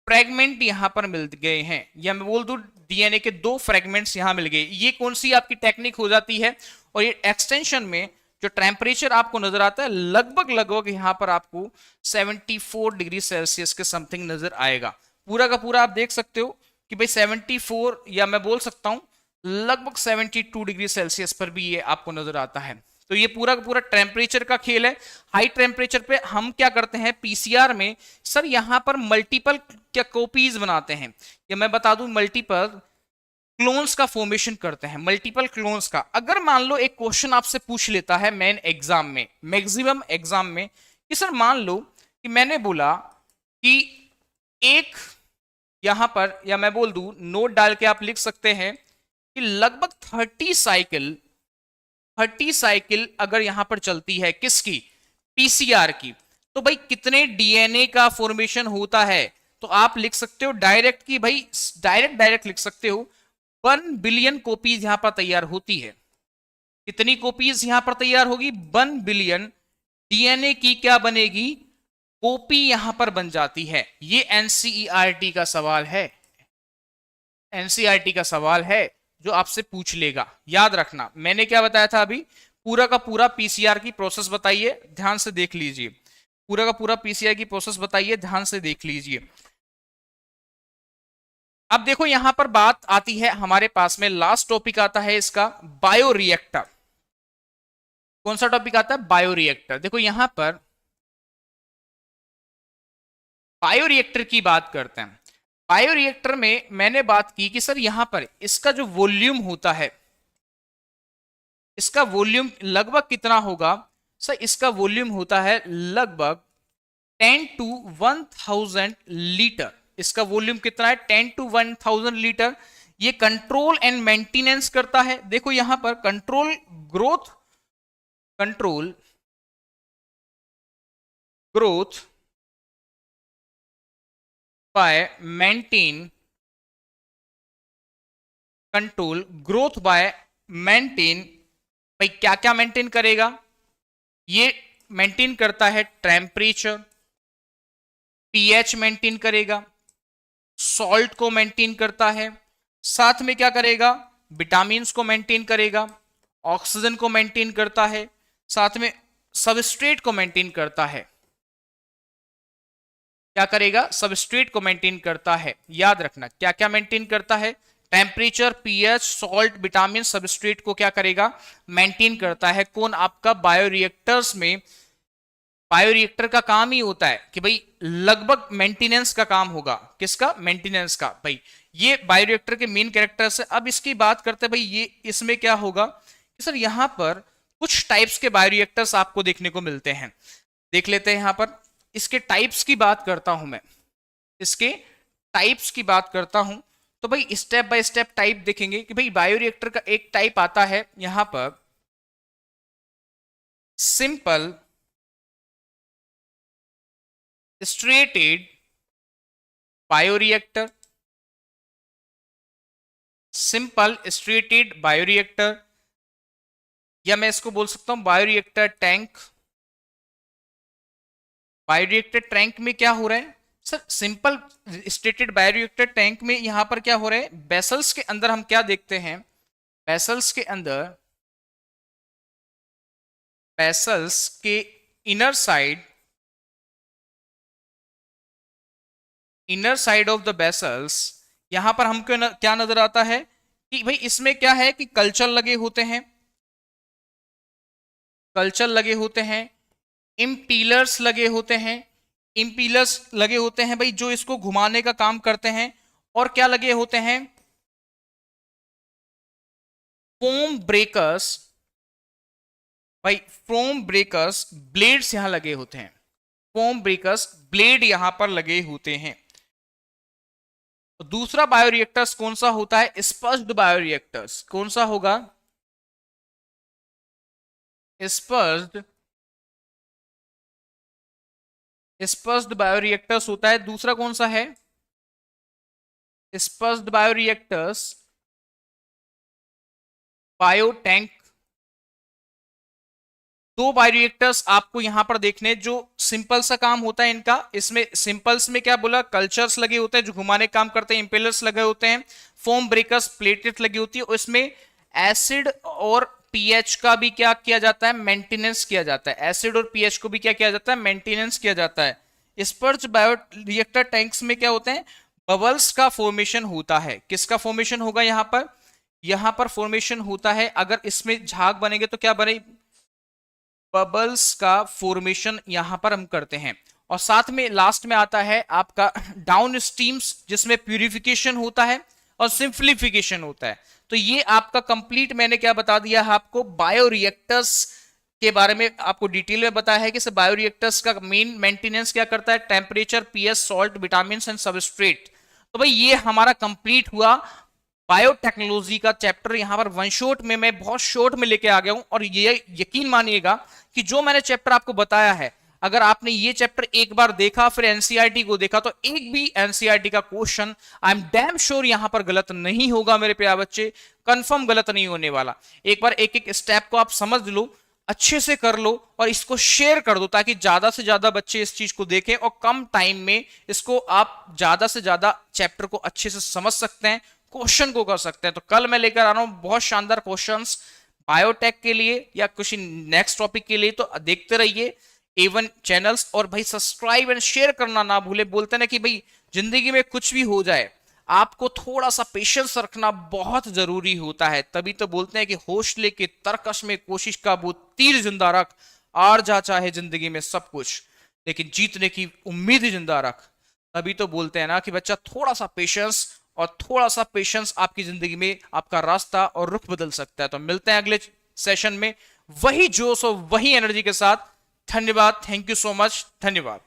फ्रेगमेंट यहां पर मिल गए हैं, या मैं बोल दूं डीएनए के 2 फ्रेगमेंट्स यहां मिल गए। ये कौन सी आपकी टेक्निक हो जाती है। और ये एक्सटेंशन में जो टेम्परेचर आपको नजर आता है लगभग यहां पर आपको 74 डिग्री सेल्सियस के समथिंग नजर आएगा। पूरा का पूरा आप देख सकते हो कि भाई 74, या मैं बोल सकता हूं लगभग 72 डिग्री सेल्सियस पर भी ये आपको नजर आता है। तो ये पूरा का पूरा टेम्परेचर का खेल है। हाई टेम्परेचर पे हम क्या करते हैं पीसीआर में, सर यहां पर मल्टीपल क्या कॉपीज बनाते हैं, या मैं बता दूं मल्टीपल क्लोन्स का फॉर्मेशन करते हैं, मल्टीपल क्लोन्स का। अगर मान लो एक क्वेश्चन आपसे पूछ लेता है मेन एग्जाम में, मैक्सिमम एग्जाम में, कि सर मान लो कि मैंने बोला कि एक यहां पर, या मैं बोल दूं नोट डाल के आप लिख सकते हैं कि लगभग 30 साइकिल अगर यहां पर चलती है, किसकी, पीसीआर की, तो भाई कितने डीएनए का फॉर्मेशन होता है। तो आप लिख सकते हो डायरेक्ट की भाई, डायरेक्ट लिख सकते हो 1 बिलियन कॉपीज यहां पर तैयार होती है। कितनी कॉपीज यहां पर तैयार होगी? 1 बिलियन डीएनए की क्या बनेगी? कॉपी यहां पर बन जाती है। ये एनसीईआरटी का सवाल है, एनसीईआरटी का सवाल है जो आपसे पूछ लेगा। याद रखना मैंने क्या बताया था अभी, पूरा का पूरा पीसीआर की प्रोसेस बताइए, ध्यान से देख लीजिए। पूरा का पूरा पीसीआर की प्रोसेस बताइए, ध्यान से देख लीजिए। अब देखो यहां पर बात आती है हमारे पास में, लास्ट टॉपिक आता है इसका बायोरिएक्टर। कौन सा टॉपिक आता है? बायोरिएक्टर। देखो यहां पर बायोरिएक्टर की बात करते हैं। बायोरिएक्टर में मैंने बात की कि सर यहां पर इसका जो वॉल्यूम होता है, इसका वॉल्यूम लगभग कितना होगा? सर इसका वॉल्यूम होता है लगभग 10 टू 1000 लीटर। इसका वॉल्यूम कितना है? 10 टू 1000 लीटर। ये कंट्रोल एंड मेंटेनेंस करता है। देखो यहां पर control growth, control growth by maintain, control growth by maintain. भाई क्या क्या मेंटेन करेगा? ये मेंटेन करता है टेम्परेचर, पीएच मेंटेन करेगा, सॉल्ट को मेंटेन करता है, साथ में क्या करेगा? विटामिन्स को मेंटेन करेगा, ऑक्सीजन को मेंटेन करता है, साथ में सबस्ट्रेट को मेंटेन करता है। क्या करेगा? सबस्ट्रेट को मेंटेन करता है। याद रखना क्या क्या मेंटेन करता है? Temperature, pH, salt, vitamin, substrate को क्या करेगा? मेंटेन करता है। कौन? आपका बायोरिएक्टर्स में। बायोरिएक्टर का काम ही होता है कि भाई लगभग मेंटेनेंस का काम होगा। किसका? मेंटेनेंस का। भाई ये बायोरिएक्टर के मेन कैरेक्टर्स है। अब इसकी बात करते हैं भाई, ये इसमें क्या होगा कि सर यहां पर कुछ टाइप्स के बायोरिएक्टर्स आपको देखने को मिलते हैं। देख लेते हैं यहां पर। इसके टाइप्स की बात करता हूं मैं, इसके टाइप्स की बात करता हूं तो भाई स्टेप बाय स्टेप टाइप देखेंगे कि भाई बायोरिएक्टर का एक टाइप आता है यहां पर simple striated bioreactor, simple striated bioreactor, या मैं इसको बोल सकता हूं बायोरिएक्टर टैंक। बायोरिएक्टर टैंक में क्या हो रहा है sir? Simple striated bioreactor tank में यहां पर क्या हो रहा है? वेसल्स के अंदर हम क्या देखते हैं? वेसल्स के अंदर, वेसल्स के inner side, inner side of the vessels, यहां पर हमको क्या नजर आता है कि भाई इसमें क्या है कि कल्चर लगे होते हैं, कल्चर लगे होते हैं, इम्पीलर्स लगे होते हैं, इम्पीलर्स लगे होते हैं भाई जो इसको घुमाने का काम करते हैं। और क्या लगे होते हैं? Foam breakers. भाई फोम ब्रेकर्स ब्लेड्स यहां लगे होते हैं, फोम ब्रेकर्स ब्लेड यहां पर लगे होते हैं। तो दूसरा बायोरिएक्टर्स कौन सा होता है? स्पर्ज्ड बायोरिएक्टर्स। कौन सा होगा? स्पर्ज्ड, स्पर्ज्ड बायोरिएक्टर्स होता है। दूसरा कौन सा है? स्पर्ज्ड बायोरिएक्टर्स बायोटैंक। दो बायोरिएक्टर्स आपको यहां पर देखने, जो सिंपल सा काम होता है इनका। इसमें सिंपल्स में क्या बोला? कल्चर्स लगे होते हैं जो घुमाने काम करते हैं, इंपेलर्स लगे होते हैं, फोम ब्रेकर्स प्लेटेट लगी होती है, और इसमें एसिड और पीएच का भी क्या किया जाता है? मेंटेनेंस किया जाता है। एसिड और पीएच को भी क्या किया जाता है? मेंटेनेंस किया जाता है। स्पर्ज बायोरिएक्टर टैंक्स में क्या होते हैं? बबल्स का फॉर्मेशन होता है। किसका फॉर्मेशन होगा यहां पर? यहां पर फॉर्मेशन होता है, अगर इसमें झाग बनेंगे तो क्या बने? बबल्स का फॉर्मेशन यहां पर हम करते हैं। और साथ में लास्ट में आता है आपका डाउन स्ट्रीम्स, जिसमें प्यूरिफिकेशन होता है और सिंप्लीफिकेशन होता है। तो ये आपका कंप्लीट मैंने क्या बता दिया है आपको? बायोरिएक्टर्स के बारे में आपको डिटेल में बताया है कि बायोरिएक्टर्स का मेन मेंटेनेंस क्या करता है? Temperature, pH, salt, vitamin and substrate. तो भाई ये हमारा कंप्लीट हुआ बायोटेक्नोलॉजी का चैप्टर। यहां पर वन शॉट में मैं बहुत शॉर्ट में लेके आ गया हूं, और ये यकीन मानिएगा कि जो मैंने चैप्टर आपको बताया है, अगर आपने ये चैप्टर एक बार देखा फिर एनसीईआरटी को देखा तो एक भी एनसीईआरटी का question I am damn sure यहां पर गलत नहीं होगा मेरे प्यारे बच्चे, कंफर्म गलत नहीं होने वाला। एक बार एक एक स्टेप को आप समझ लो, अच्छे से कर लो और इसको शेयर कर दो ताकि ज्यादा से ज्यादा बच्चे इस चीज को देखें और कम टाइम में इसको आप ज्यादा से ज्यादा चैप्टर को अच्छे से समझ सकते हैं, क्वेश्चन को कर सकते हैं। तो कल मैं लेकर आ रहा हूं बहुत शानदार क्वेश्चंस बायोटेक के लिए या कुछ नेक्स्ट टॉपिक के लिए, तो देखते रहिए A1 चैनल्स और भाई सब्सक्राइब एंड शेयर करना ना भूले। बोलते हैं ना कि भाई जिंदगी में कुछ भी हो जाए आपको थोड़ा सा पेशेंस रखना बहुत जरूरी होता है, तभी तो बोलते हैं कि हौसले के तरकश में कोशिश का वो तीर जिंदा रख, आर जा चाहे जिंदगी में सब कुछ लेकिन जीतने की उम्मीद जिंदा रख। तभी तो बोलते हैं ना कि बच्चा थोड़ा सा पेशेंस, और थोड़ा सा पेशेंस आपकी जिंदगी में आपका रास्ता और रुख बदल सकता है। तो मिलते हैं अगले सेशन में वही जोश और वही एनर्जी के साथ। धन्यवाद, थैंक यू सो मच, धन्यवाद।